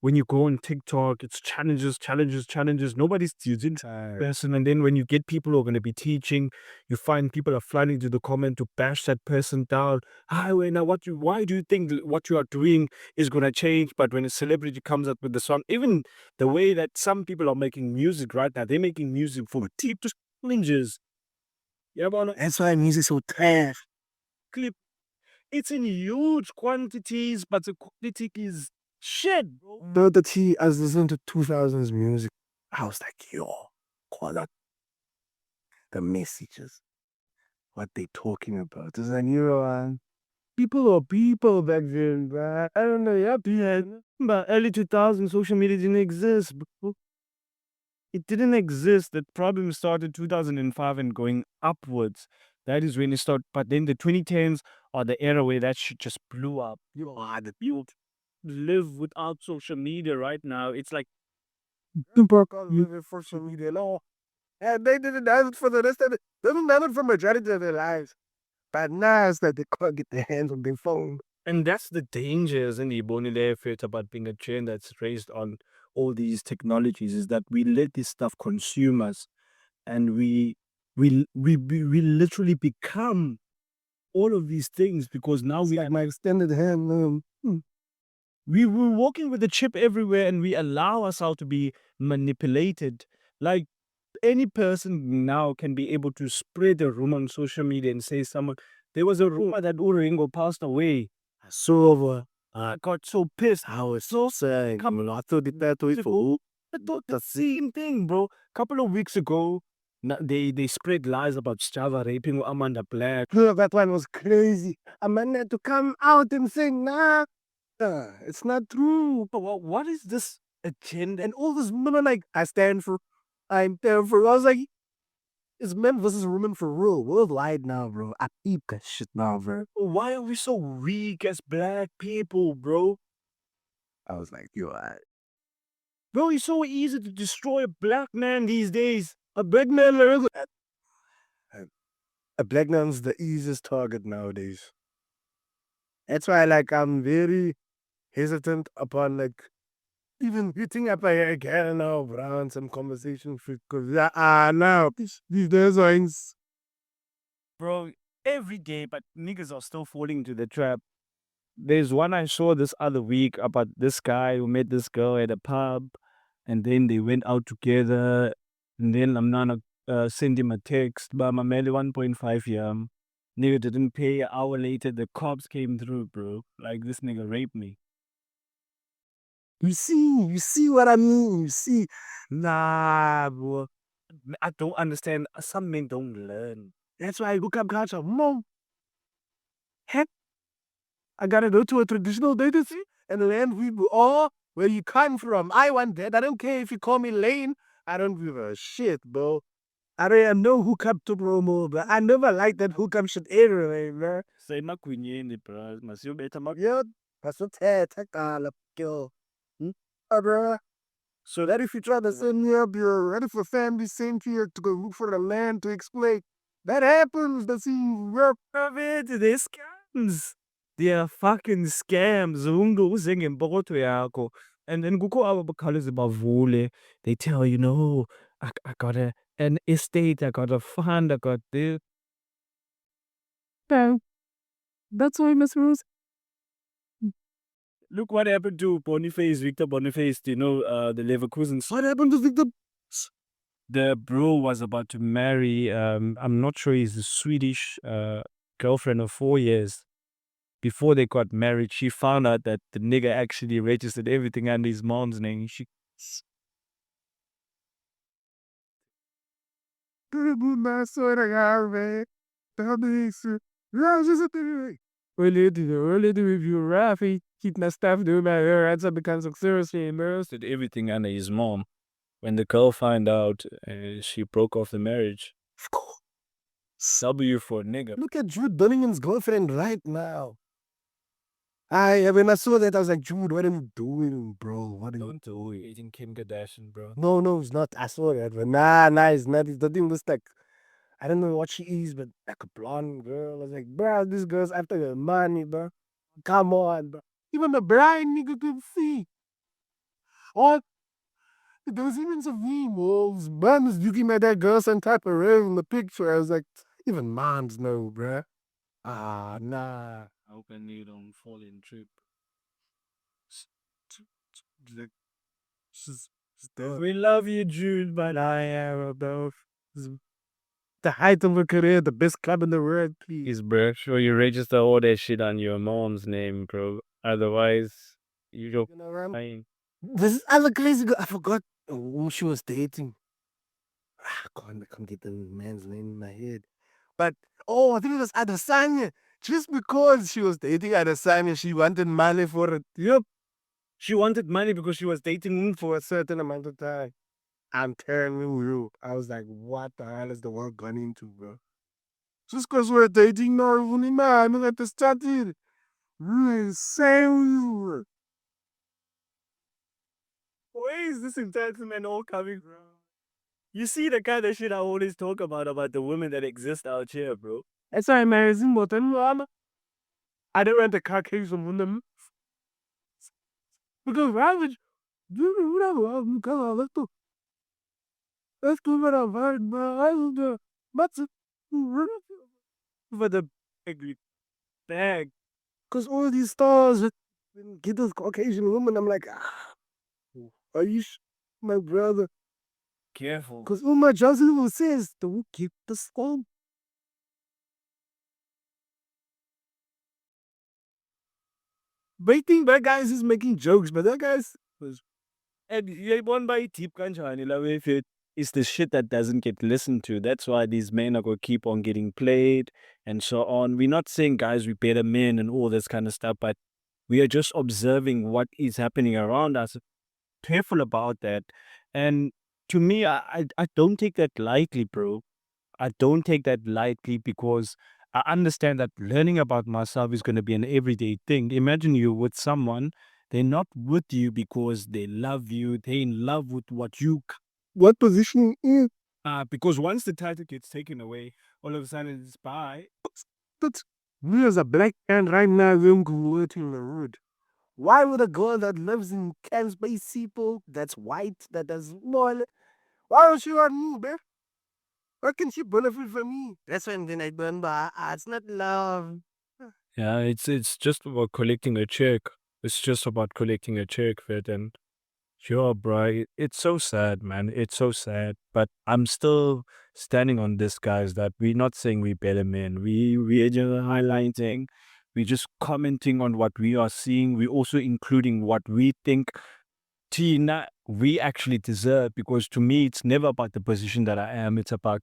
S1: when you go on TikTok, it's challenges, challenges, challenges. Nobody's using person. And then when you get people who are going to be teaching, you find people are flooding to the comment to bash that person down. Why do you think what you are doing is going to change? But when a celebrity comes up with the song, even the way that some people are making music right now, they're making music for deep challenges. Yeah, but
S2: That's why music's so trash.
S1: clip. It's in huge quantities, but the quality is shit, bro.
S2: No, that I was listening to 2000s music. I was like, yo, quality. The messages, what they talking about. It's like, people are people back then, bro. I don't know, yeah,
S1: But early 2000s, social media didn't exist, bro. It didn't exist. The problem started 2005 and going upwards. That is when it started. But then the 2010s are the era where that shit just blew up. The people live without social media right now. It's like
S2: people live with social media. No, and they didn't have it for the rest of it. They didn't have it for majority of their lives. But now it's that they can't get their hands on their phone.
S1: And that's the danger, isn't it, Bonile effort about being a chain that's raised on all these technologies, is that we let this stuff consume us, and we literally become all of these things because now
S2: It's like my extended hand.
S1: we're walking with a chip everywhere, and we allow ourselves to be manipulated. Like any person now can be able to spread a rumor on social media and say there was a rumor that Uringo passed away.
S2: I saw over.
S1: I got so pissed.
S2: I was so sad. I thought that was for
S1: I thought the same thing, bro. Couple of weeks ago, they spread lies about Java raping Amanda Black.
S2: that one was crazy. Amanda had to come out and say, nah, it's not true.
S1: But what is this agenda?
S2: And all this women like, I'm there for. I was like, it's men versus women for real. Worldwide now, bro. I peep that shit now, bro.
S1: Why are we so weak as black people, bro?
S2: I was like, yo,
S1: Bro, it's so easy to destroy a black man these days. A black man,
S2: a black man's the easiest target nowadays. That's why, like, I'm very hesitant upon, like, even hitting up again now, bro, and some conversation because now these days are
S1: Bro, every day, but niggas are still falling into the trap. There's one I saw this other week about this guy who met this girl at a pub, and then they went out together, and then I'm not sent him a text, but my man 1.5 year. Nigga didn't pay. An hour later, the cops came through, bro. Like, this nigga raped me.
S2: you see what I mean? You see, nah, bro.
S1: I don't understand. Some men don't learn.
S2: That's why I look up culture. Mom, heck, I gotta go to a traditional dating scene and learn people all where you come from. I want that. I don't care if you call me Lane. I don't give a shit, bro. I don't have no hookup to promo, but I never liked that hookup shit anyway, man.
S1: Say makwinyeni, bro. Must you better mak.
S2: Yo, pasuthetha kala, yo. Bro. So that if you try to send me up, you're ready for family sent here to go look for the land to explain. That happens. That's work.
S1: They're scams. They are fucking scams. Ungu uzenga impoto yakho. And then kukho aba bakhawuleze bavule. They tell you, no, I got an estate, I got a fund, I got this.
S2: No, that's why Miss Rose.
S1: Look what happened to Boniface, Victor Boniface, you know, the Leverkusen.
S2: What happened to Victor?
S1: The bro was about to marry, I'm not sure, he's a Swedish girlfriend of 4 years. Before they got married, she found out that the nigga actually registered everything under his mom's name. She
S2: Earlier the review, Rafi, keep my stuff doing my hair, ends up becoming seriously embarrassed.
S1: did everything under his mom. When the girl found out, she broke off the marriage. W for nigga.
S2: Look at Jude Bellingham's girlfriend right now. When I saw that, I was like, Jude, what are you doing, bro? What are you?
S1: Don't do it. Eating Kim Kardashian, bro.
S2: No, it's not. I saw that, but nah, it's not. The thing looks like, I don't know what she is, but like a blonde girl. I was like, bro, this girl's after your money, bro. Come on, bro. Even the blind nigga could see. What? There was even some memes. Man was looking at that girl some type of ring in the picture. I was like, even moms know, bro. Nah.
S1: I hope I you don't fall in trip. We love you, Jude, but
S2: I am, bro. The height of her career, the best club in the world, please.
S1: bro. Sure, you register all that shit on your mom's name, bro. Otherwise, you're
S2: You know, Ram?
S1: fine.
S2: This other crazy girl, I forgot who she was dating. God, I can't get the man's name in my head. But, I think it was Adesanya. Just because she was dating Adesanya, she wanted money for it. Yep.
S1: She wanted money because she was dating him
S2: For a certain amount of time. I'm telling you, I was like, what the hell is the world gone into, bro? Just because we're dating now, I'm at the start here. Same.
S1: Where is this entitlement all coming from? You see the kind of shit I always talk about the women that exist out here, bro.
S2: That's why I'm amazing, but I don't want the Caucasian woman. Because I was, let's go for the vibe, bro. What's it?
S1: For the bag.
S2: Because all these stars get those Caucasian women, I'm like, are you my brother?
S1: Careful.
S2: Because Umar Johnson says, don't keep the score. Waiting, that guy is just making jokes, but that guy's was.
S1: And you won't buy deep kanjani, like if it's the shit that doesn't get listened to. That's why these men are going to keep on getting played and so on. We're not saying, guys, we're better men and all this kind of stuff, but we are just observing what is happening around us. Careful about that. And to me, I don't take that lightly, bro. I don't take that lightly because I understand that learning about myself is going to be an everyday thing. Imagine you with someone, they're not with you because they love you, they're in love with what you.
S2: What position is?
S1: Because once the title gets taken away, all of a sudden it's bye.
S2: That's Me as a black man right now, I'm working in the road. Why would a girl that lives in Cairns Bay Seapool, that's white, that does more, why don't she want me, bruh? Why can she benefit from me? That's when then I burn, but it's not love.
S1: Yeah, it's just about collecting a check. It's just about collecting a check, Fit, and sure, bro. It's so sad, man. It's so sad. But I'm still standing on this, guys, that we're not saying we better men. We're just highlighting. We're just commenting on what we are seeing. We're also including what we think Tina we actually deserve, because to me it's never about the position that I am. It's about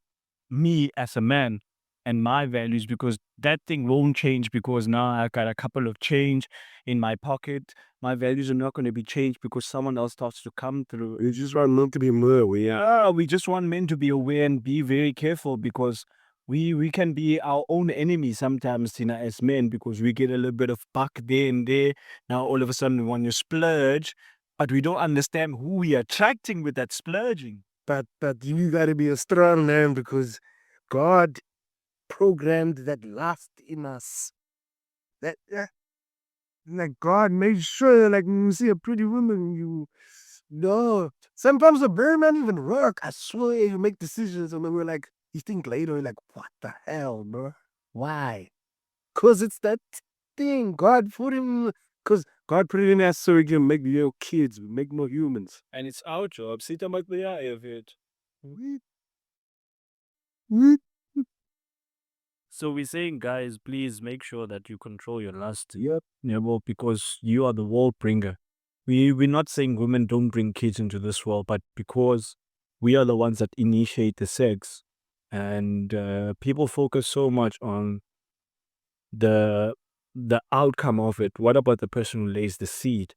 S1: me as a man and my values, because that thing won't change because now I got a couple of change in my pocket. My values are not going to be changed because someone else starts to come through.
S2: You just want men to be more aware.
S1: Yeah, we just want men to be aware and be very careful, because we can be our own enemy sometimes, Tina, as men, because we get a little bit of buck there and there. Now all of a sudden we want to splurge, but we don't understand who we are attracting with that splurging.
S2: But you gotta be a strong man because God programmed that lust in us. That like God made sure, like when you see a pretty woman, you no. Sometimes the bird man even work. I swear you make decisions and then we're like, you think later, you're like, what the hell, bro? Why? Cause it's that thing. God put him because God put it in us so we can make real kids, make more humans.
S1: And it's our job. Sit about the eye of it.
S2: We- we-
S1: So we're saying, guys, please make sure that you control your lust.
S2: Yep.
S1: Yeah, well, because you are the world bringer. We're not saying women don't bring kids into this world, but because we are the ones that initiate the sex, and people focus so much on the outcome of it. What about the person who lays the seed?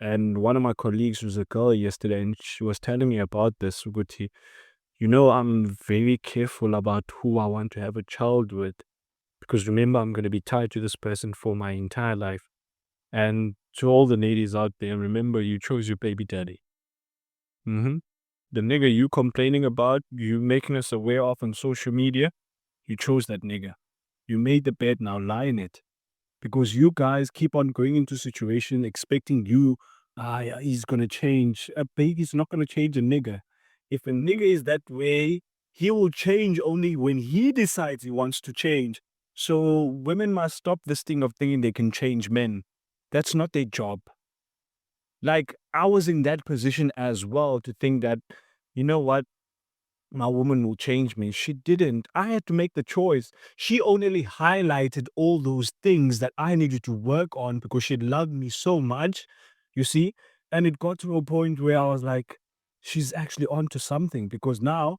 S1: And one of my colleagues was a girl yesterday, and she was telling me about this, Uguti. I'm very careful about who I want to have a child with, because remember, I'm going to be tied to this person for my entire life. And to all the ladies out there, remember, you chose your baby daddy. The nigga you complaining about, you making us aware of on social media, you chose that nigga. You made the bed, now lie in it. Because you guys keep on going into situation expecting yeah, he's gonna change. A baby's not gonna change a nigga. If a nigga is that way, he will change only when he decides he wants to change. So women must stop this thing of thinking they can change men. That's not their job. Like, I was in that position as well, to think that, you know what, my woman will change me. She didn't. I had to make the choice. She only highlighted all those things that I needed to work on because she loved me so much, you see? And it got to a point where I was like, she's actually onto something, because now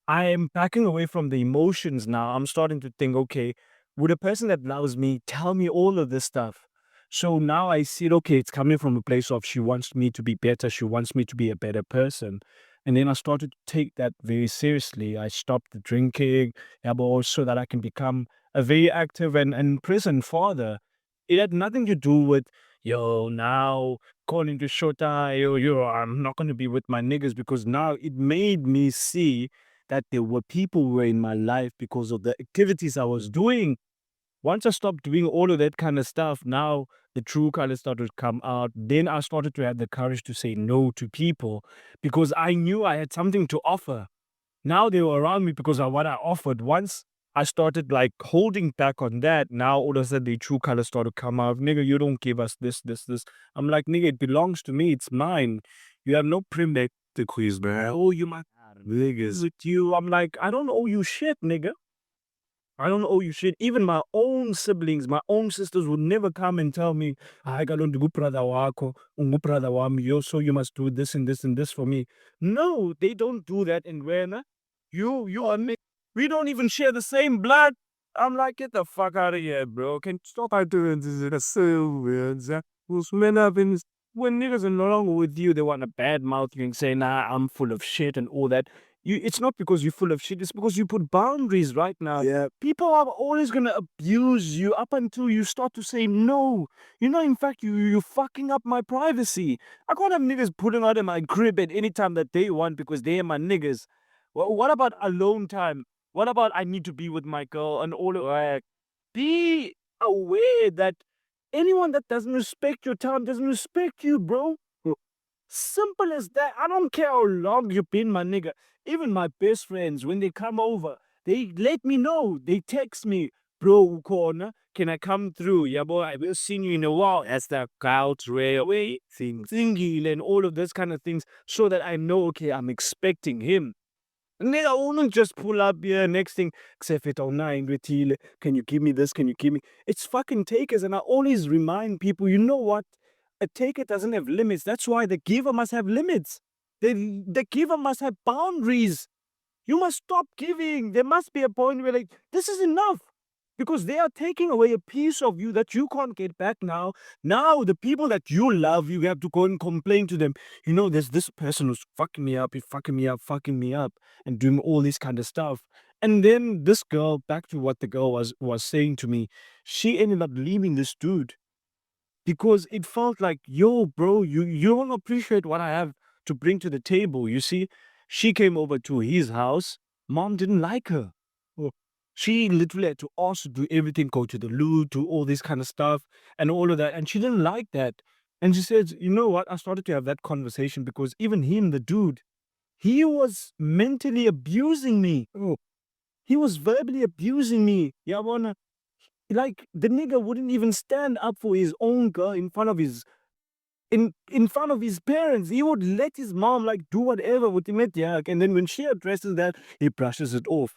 S1: I am backing away from the emotions now. I'm starting to think, okay, would a person that loves me tell me all of this stuff? So now I see it, okay, it's coming from a place of she wants me to be better. She wants me to be a better person. And then I started to take that very seriously. I stopped the drinking, but also that I can become a very active and present father. It had nothing to do with, yo, now calling to Shota, yo, I'm not going to be with my niggas, because now it made me see that there were people who were in my life because of the activities I was doing. Once I stopped doing all of that kind of stuff, now the true color started to come out. Then I started to have the courage to say no to people, because I knew I had something to offer. Now they were around me because of what I offered. Once I started like holding back on that, now all of a sudden the true colors started to come out. Nigga, you don't give us this, this, this. I'm like, nigga, it belongs to me. It's mine. You have no privilege to quiz, man. Oh, you my niggas with you. I'm like, I don't owe you shit, nigga. I don't owe you shit. Even my own siblings, my own sisters would never come and tell me, I got on the good brother wako, brother wami, yo, so you must do this and this and this for me. No, they don't do that in Rena. You are me. We don't even share the same blood. I'm like, get the fuck out of here, bro. Can you stop doing this? It's so weird. Those men have been, when niggas are no longer with you, they want to badmouth you and say, nah, I'm full of shit and all that. It's not because you're full of shit, it's because you put boundaries right now.
S2: Yeah.
S1: People are always gonna abuse you up until you start to say no. In fact, you're fucking up my privacy. I can't have niggas putting out in my crib at any time that they want because they are my niggas. Well, what about alone time? What about I need to be with my girl and all of that? be aware that anyone that doesn't respect your time doesn't respect you, bro. Simple as that. I don't care how long you've been, my nigga. Even my best friends, when they come over, they let me know. They text me, bro, corner, can I come through? Yeah, boy, I will see you in a while. As the couch railway, thingy, and all of those kind of things, so that I know, okay, I'm expecting him. And then I won't just pull up here. Next thing, can you give me this? Can you give me? It's fucking takers. And I always remind people, you know what? A taker doesn't have limits. That's why the giver must have limits. The giver must have boundaries. You must stop giving. There must be a point where, like, this is enough. Because they are taking away a piece of you that you can't get back now. Now, the people that you love, you have to go and complain to them. You know, there's this person who's fucking me up, fucking me up, and doing all this kind of stuff. And then this girl, back to what the girl was saying to me, she ended up leaving this dude because it felt like, yo, bro, you don't appreciate what I have to bring to the table. You see, she came over to his house. Mom didn't like her. She literally had to also do everything, go to the loo, do all this kind of stuff and all of that. And she didn't like that. And she said, you know what? I started to have that conversation because even him, the dude, he was mentally abusing me. He was verbally abusing me. Yeah, wanna like the nigga wouldn't even stand up for his own girl in front of his in front of his parents. He would let his mom like do whatever with him at yak. And then when she addresses that, he brushes it off.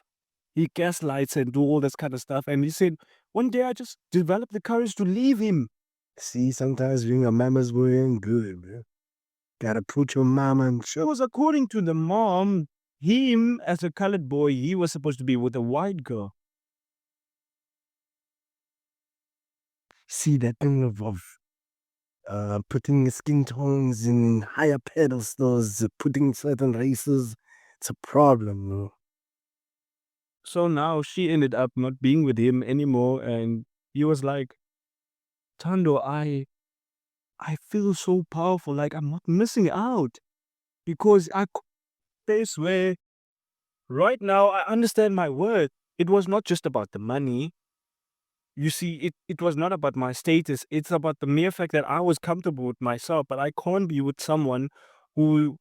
S1: He gaslights and do all this kind of stuff. And he said, one day I just developed the courage to leave him.
S2: See, sometimes being a mama's boy ain't good, man. Gotta put your mama in
S1: It was according to the mom, him as a colored boy, he was supposed to be with a white girl.
S2: See that thing of putting skin tones in higher pedestals, putting certain races, it's a problem, bro.
S1: So now she ended up not being with him anymore. And he was like, Thando, I feel so powerful, like I'm not missing out. Because I place where right now I understand my worth. It was not just about the money. You see, it was not about my status. It's about the mere fact that I was comfortable with myself, but I can't be with someone who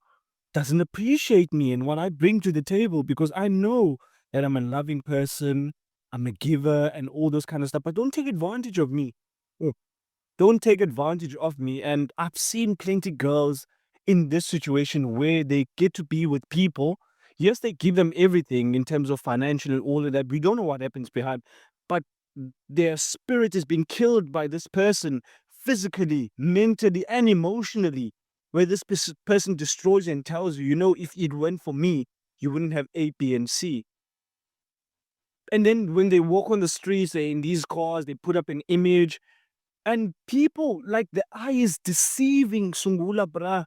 S1: doesn't appreciate me and what I bring to the table, because I know that I'm a loving person, I'm a giver and all those kind of stuff, but don't take advantage of me. Don't take advantage of me. And I've seen plenty girls in this situation where they get to be with people. Yes, they give them everything in terms of financial and all of that. We don't know what happens behind, but their spirit is being killed by this person physically, mentally, and emotionally. Where this person destroys and tells you, you know, if it went for me, you wouldn't have A, B, and C. And then when they walk on the streets, they're in these cars, they put up an image. And people, like, the eye is deceiving, Sungula, bruh.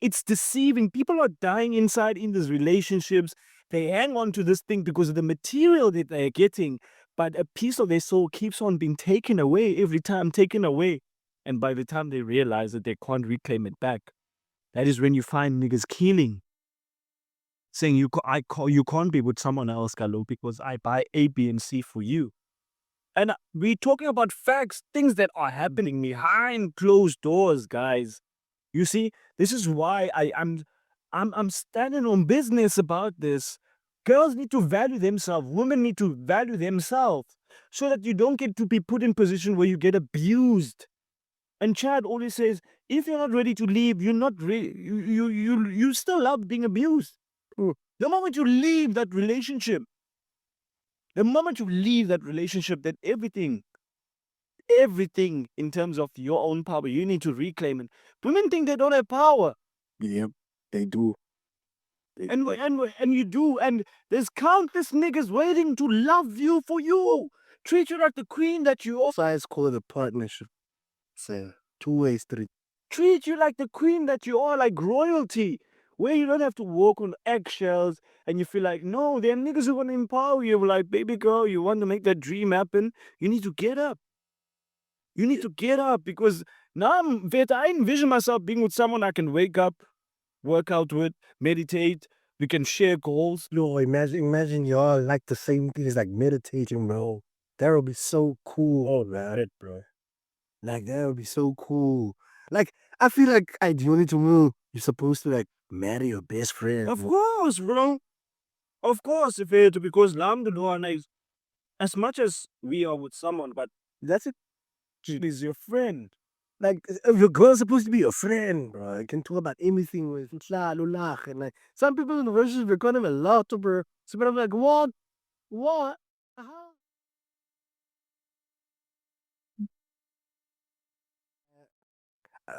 S1: It's deceiving. People are dying inside in these relationships. They hang on to this thing because of the material that they're getting. But a piece of their soul keeps on being taken away every time, taken away. And by the time they realize that they can't reclaim it back, that is when you find niggas killing. Saying you can't be with someone else, Galo, because I buy A, B, and C for you. And we're talking about facts, things that are happening behind closed doors, guys. You see, this is why I'm standing on business about this. Girls need to value themselves. Women need to value themselves, so that you don't get to be put in position where you get abused. And Chad always says, if you're not ready to leave, you're not ready. You still love being abused. The moment you leave that relationship, then everything in terms of your own power, you need to reclaim it. Women think they don't have power.
S2: Yep, they do.
S1: And you do, and there's countless niggas waiting to love you for you. Treat you like the queen that you are.
S2: Science call it a partnership. It's a two-way street.
S1: Treat you like the queen that you are, like royalty, where you don't have to walk on eggshells and you feel like, no, there are niggas who want to empower you. Like, baby girl, you want to make that dream happen, you need to get up. You need to get up, because now I envision myself being with someone I can wake up, work out with, meditate. We can share goals.
S2: No, imagine y'all like the same thing as like meditating, bro. That would be so cool about it, bro. Like that would be so cool. Like I feel like I do need to move. You're supposed to like marry your best friend.
S1: Of course, bro. Of course, if it because alhamdulillah, as much as we are with someone, but
S2: That's it.
S1: she is your friend.
S2: Like your girl's supposed to be your friend, bro. You can talk about anything with lach and like some people in the verses record him a lot, bro. So but I'm like, what? What? Uh-huh.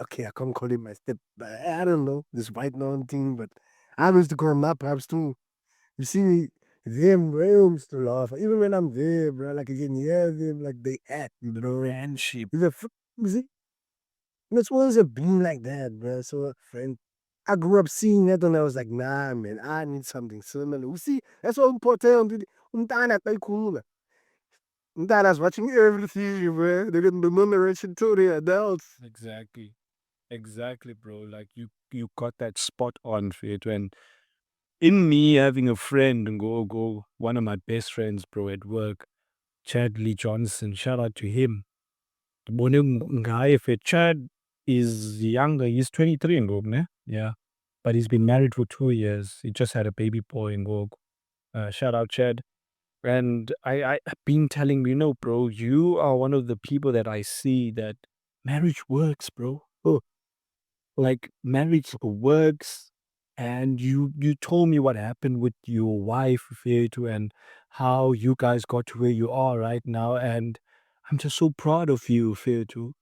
S2: Okay, I can't call him my step. I don't know this white non thing, but I used to call him that perhaps too. You see them realms to laugh. Even when I'm there, bro, like I can hear them like they act, bro.
S1: Friendship.
S2: The you see, that's always a being like that, bro. So friend, I grew up seeing that and I was like, nah, man, I need something similar. You see, that's what important. Umtana tayo cool. Umtana's watching everything, bro. They're getting the memorization to the adults.
S1: Exactly. Exactly, bro. Like you got that spot on, Fit. When in me having a friend and go one of my best friends, bro, at work, Chadley Johnson, shout out to him. The morning guy, if Chad is younger, he's 23 and go, ne? Yeah. But he's been married for 2 years. He just had a baby boy and go. Shout out Chad. And I've been telling you, bro, you are one of the people that I see that marriage works, bro.
S2: Oh,
S1: Like marriage works. And you told me what happened with your wife, Fetu, and how you guys got to where you are right now. And I'm just so proud of you, Fetu,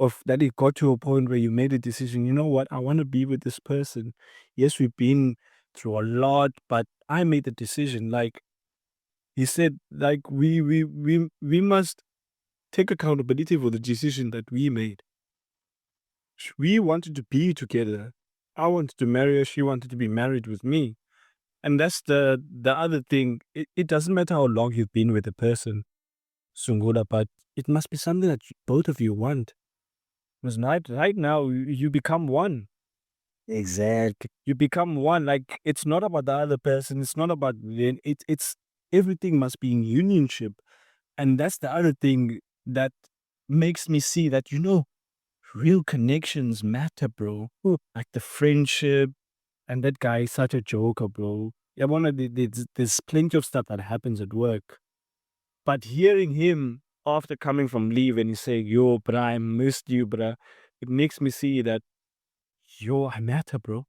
S1: of that it got to a point where you made a decision. You know what? I want to be with this person. Yes, we've been through a lot, but I made the decision. Like he said, like we must take accountability for the decision that we made. We wanted to be together. I wanted to marry her. She wanted to be married with me. And that's the other thing. It doesn't matter how long you've been with a person, Sungula, but it must be something that both of you want. Because right now, you become one.
S2: exactly.
S1: You become one. Like, it's not about the other person. It's not about, it's everything must be in unionship. And that's the other thing that makes me see that, real connections matter, bro. Like the friendship, and that guy is such a joker, bro. Yeah, there's plenty of stuff that happens at work. But hearing him after coming from leave and he's saying, yo, bruh, I missed you, bruh, it makes me see that, yo, I matter, bro.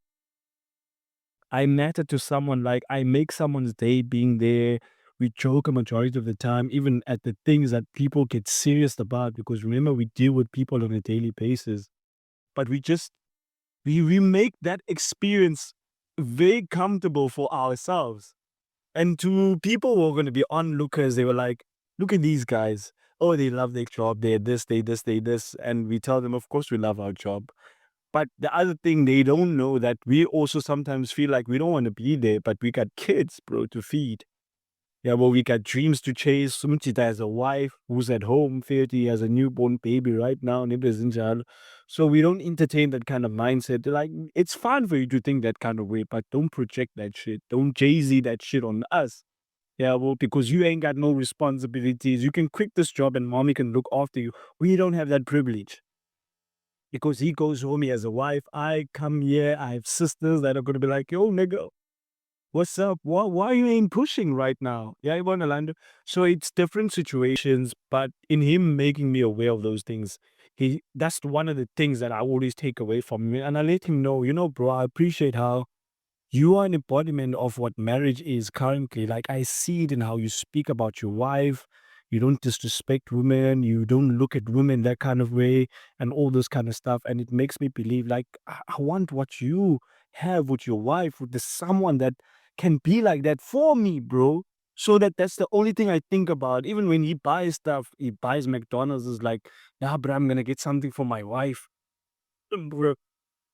S1: I matter to someone. Like, I make someone's day being there. We joke a majority of the time, even at the things that people get serious about, because remember, we deal with people on a daily basis. But we make that experience very comfortable for ourselves. And to people who are going to be onlookers, they were like, look at these guys. Oh, they love their job. They're this, they this, they this. And we tell them, of course, we love our job. But the other thing they don't know that we also sometimes feel like we don't want to be there, but we got kids, bro, to feed. Yeah, well, we got dreams to chase. Sumchita has a wife who's at home. 30 has a newborn baby right now. So we don't entertain that kind of mindset. They're like, it's fine for you to think that kind of way, but don't project that shit. Don't Jay-Z that shit on us. Yeah, well, because you ain't got no responsibilities. You can quit this job and mommy can look after you. We don't have that privilege. Because he goes home, he has a wife. I come here, I have sisters that are going to be like, yo, nigga, what's up? Why you ain't pushing right now? Yeah, you want to land. So it's different situations, but in him making me aware of those things, that's one of the things that I always take away from him. And I let him know, bro, I appreciate how you are an embodiment of what marriage is currently. Like, I see it in how you speak about your wife. You don't disrespect women. You don't look at women that kind of way and all this kind of stuff. And it makes me believe, like, I want what you have with your wife, with someone that can be like that for me, bro. So that's the only thing I think about. Even when he buys stuff, he buys McDonald's, is like, nah, bro, I'm going to get something for my wife. Bro,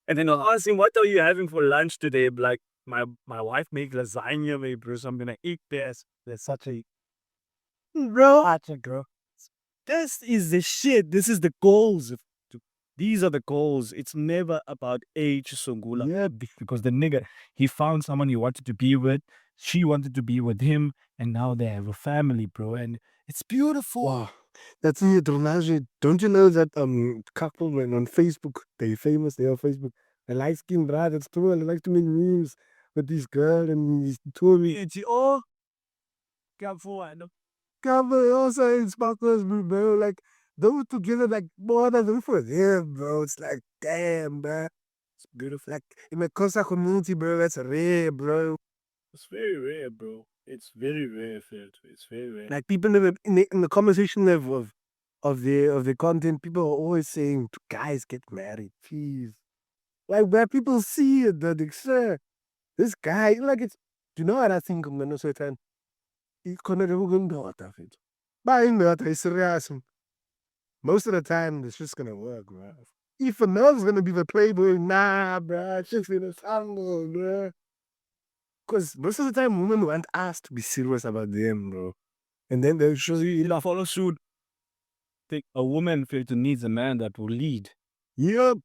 S1: and then I'll ask him, what are you having for lunch today? Like, my wife make lasagna, maybe, bro, so I'm gonna eat this. That's such a bro. Such a girl. This is the shit. This is the goals. These are the goals. It's never about age, Sungula. Yeah, because the nigga, he found someone he wanted to be with. She wanted to be with him, and now they have a family, bro. And It's beautiful.
S2: Wow. That's it, Ronaldo. Don't you know that couple when on Facebook, they famous, they on Facebook. The light skinned brother, that's true, and they like to make memes with this girl and he's told me
S1: It's oh, careful, I know.
S2: cover also in sparkles, bro. Like those together, like more than for them, bro. It's like damn, bro. It's beautiful. Like in my Kosa community, bro, that's rare, bro.
S1: It's very rare, bro. It's very rare, Phil. It's very rare.
S2: Like people in the conversation of the content, people are always saying guys get married. Jeez. Like where people see it, that they say, this guy, like it's you know what I think I'm gonna say then? He's gonna do it. But in that is serious. Most of the time it's just gonna work, bro. If another's gonna be the playboy, nah, bro. It's just in a tangle, bro. Because most of the time women want us to be serious about them, bro. And then they'll show you,
S1: I follow suit. Think a woman, Phil, needs a man that will lead.
S2: yep.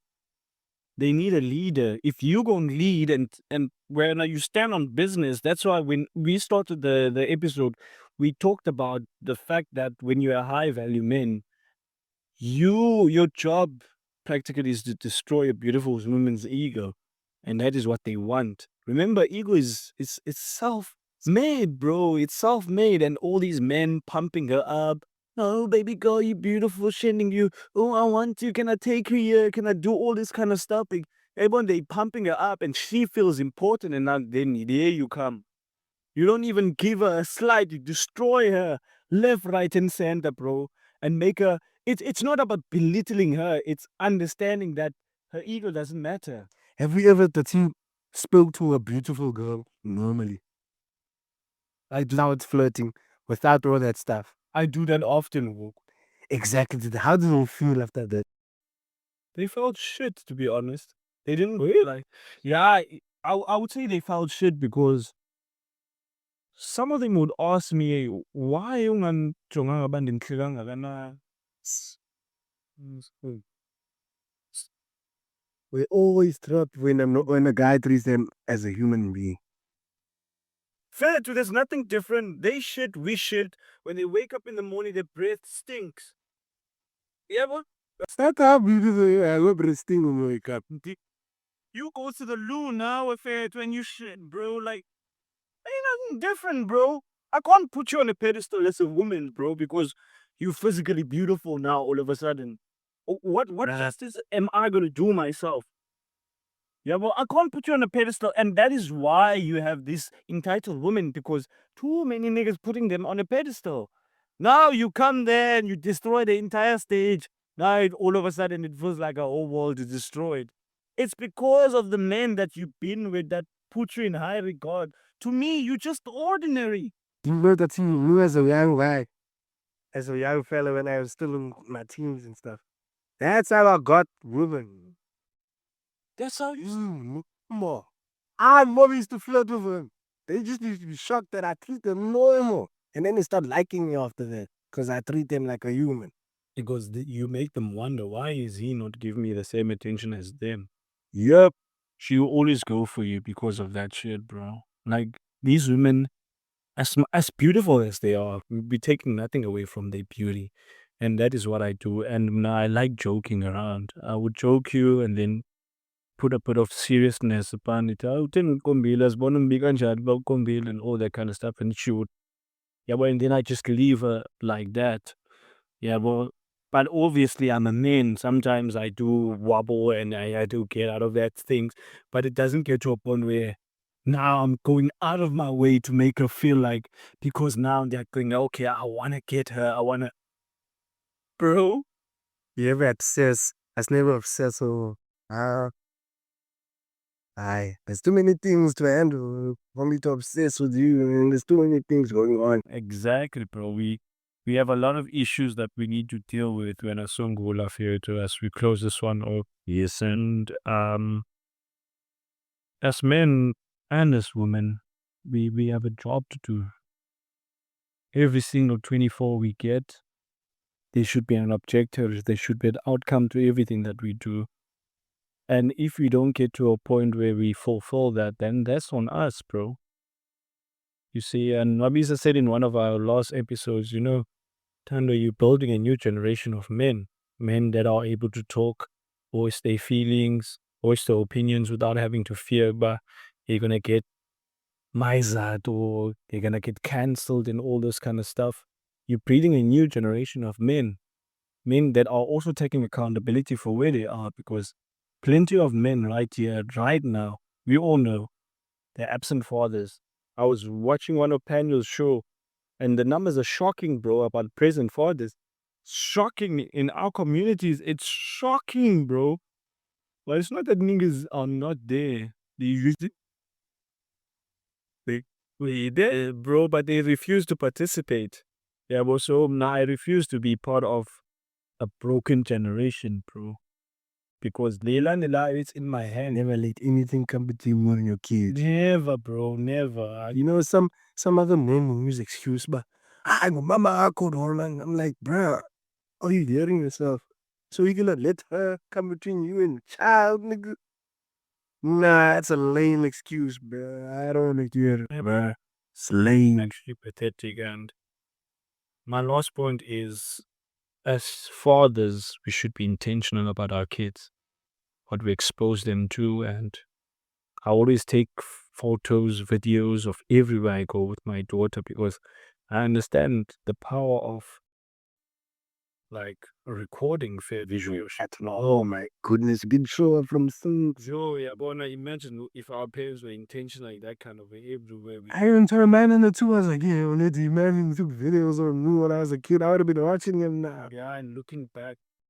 S1: They need a leader. If you go and lead and when you stand on business, that's why when we started the episode, we talked about the fact that when you're a high value man, your job practically is to destroy a beautiful woman's ego. And that is what they want. Remember, ego is it's self-made, bro. It's self-made. And all these men pumping her up. Oh, baby girl, you beautiful, sending you. Oh, I want you. Can I take her here? Can I do all this kind of stuff? Everyone, they pumping her up and she feels important. And now then there you come. You don't even give her a slight. You destroy her left, right, and center, bro. And make her. It's not about belittling her. It's understanding that her ego doesn't matter.
S2: Have you ever that you spoke to a beautiful girl normally? Like now it's flirting without all that stuff.
S1: I do that often. Wo.
S2: Exactly. How do you feel after that?
S1: They felt shit, to be honest. They didn't like. Yeah, I would say they felt shit because some of them would ask me, why yung nganjonga ba ndinhlekanga kana?
S2: We always trap when a guy treats them as a human being.
S1: Fair too, there's nothing different. They shit, we shit. When they wake up in the morning, their breath stinks. Yeah, but
S2: That's how beautiful you are. We're breasting when we wake up.
S1: you go to the loo now, Fair, when you shit, bro. Like, ain't nothing different, bro. I can't put you on a pedestal as a woman, bro, because you're physically beautiful now all of a sudden. What justice am I gonna do myself? Yeah, well, I can't put you on a pedestal, and that is why you have this entitled woman, because too many niggas putting them on a pedestal. Now you come there and you destroy the entire stage. Now all of a sudden it feels like our whole world is destroyed. It's because of the men that you've been with that put you in high regard. To me, you're just ordinary.
S2: You know that you as a young guy, as a young fella when I was still in my teens and stuff. That's how I got women.
S1: That's how you.
S2: More. And mom used to flirt with them. They just used to be shocked that I treat them normal. And then they start liking me after that. Because I treat them like a human.
S1: Because you make them wonder, why is he not giving me the same attention as them?
S2: Yep.
S1: She will always go for you because of that shit, bro. Like, these women, as beautiful as they are, we'll be taking nothing away from their beauty. And that is what I do. And I like joking around. I would joke you and then put a bit of seriousness upon it. Oh, and all that kind of stuff. And she would, yeah, well, and then I just leave her like that. Yeah, well, but obviously I'm a man. Sometimes I do wobble and I do get out of that things, but it doesn't get to a point where now I'm going out of my way to make her feel like, because now they're going, okay, I want to get her. I want to, bro.
S2: You ever obsess? I was never obsessed. So, there's too many things to handle for me to obsess with you. And there's too many things going on.
S1: Exactly, bro. We have a lot of issues that we need to deal with when a Sungula here to as we close this one off. Yes, and as men and as women, we have a job to do. Every single 24 we get, there should be an objective, there should be an outcome to everything that we do. And if we don't get to a point where we fulfill that, then that's on us, bro. You see, and Nabisa said in one of our last episodes, Thando, you're building a new generation of men. Men that are able to talk, voice their feelings, voice their opinions without having to fear, but you're gonna get misered or you're gonna get cancelled and all this kind of stuff. You're breeding a new generation of men that are also taking accountability for where they are, because plenty of men right here, right now, we all know they're absent fathers. I was watching one of Panel's show, and the numbers are shocking, bro, about present fathers. Shocking in our communities. It's shocking, bro. But it's not that niggas are not there. They usually they there, bro, but they refuse to participate. Yeah, but so now I refuse to be part of a broken generation, bro. Because Leila Nila is in my hand.
S2: Never let anything come between you and your kids.
S1: Never, bro, never.
S2: You know, some other men will use excuse, but I go, Mama, I called Holland. I'm like, bruh, are you hearing yourself? So you gonna let her come between you and child, nigga? Nah, that's a lame excuse, bruh. I don't want to hear it, bruh. It's lame.
S1: Actually pathetic. And my last point is, as fathers, we should be intentional about our kids, what we expose them to. And I always take photos, videos of everywhere I go with my daughter, because I understand the power of like recording fair visuals.
S2: Oh my goodness, good show from some.
S1: So yeah, but now imagine if our parents were intentional in that kind of way everywhere.
S2: I even turned man in the two. I was like, yeah, when the man took videos of me when I was a kid, I would have been watching him now.
S1: Yeah, and looking back,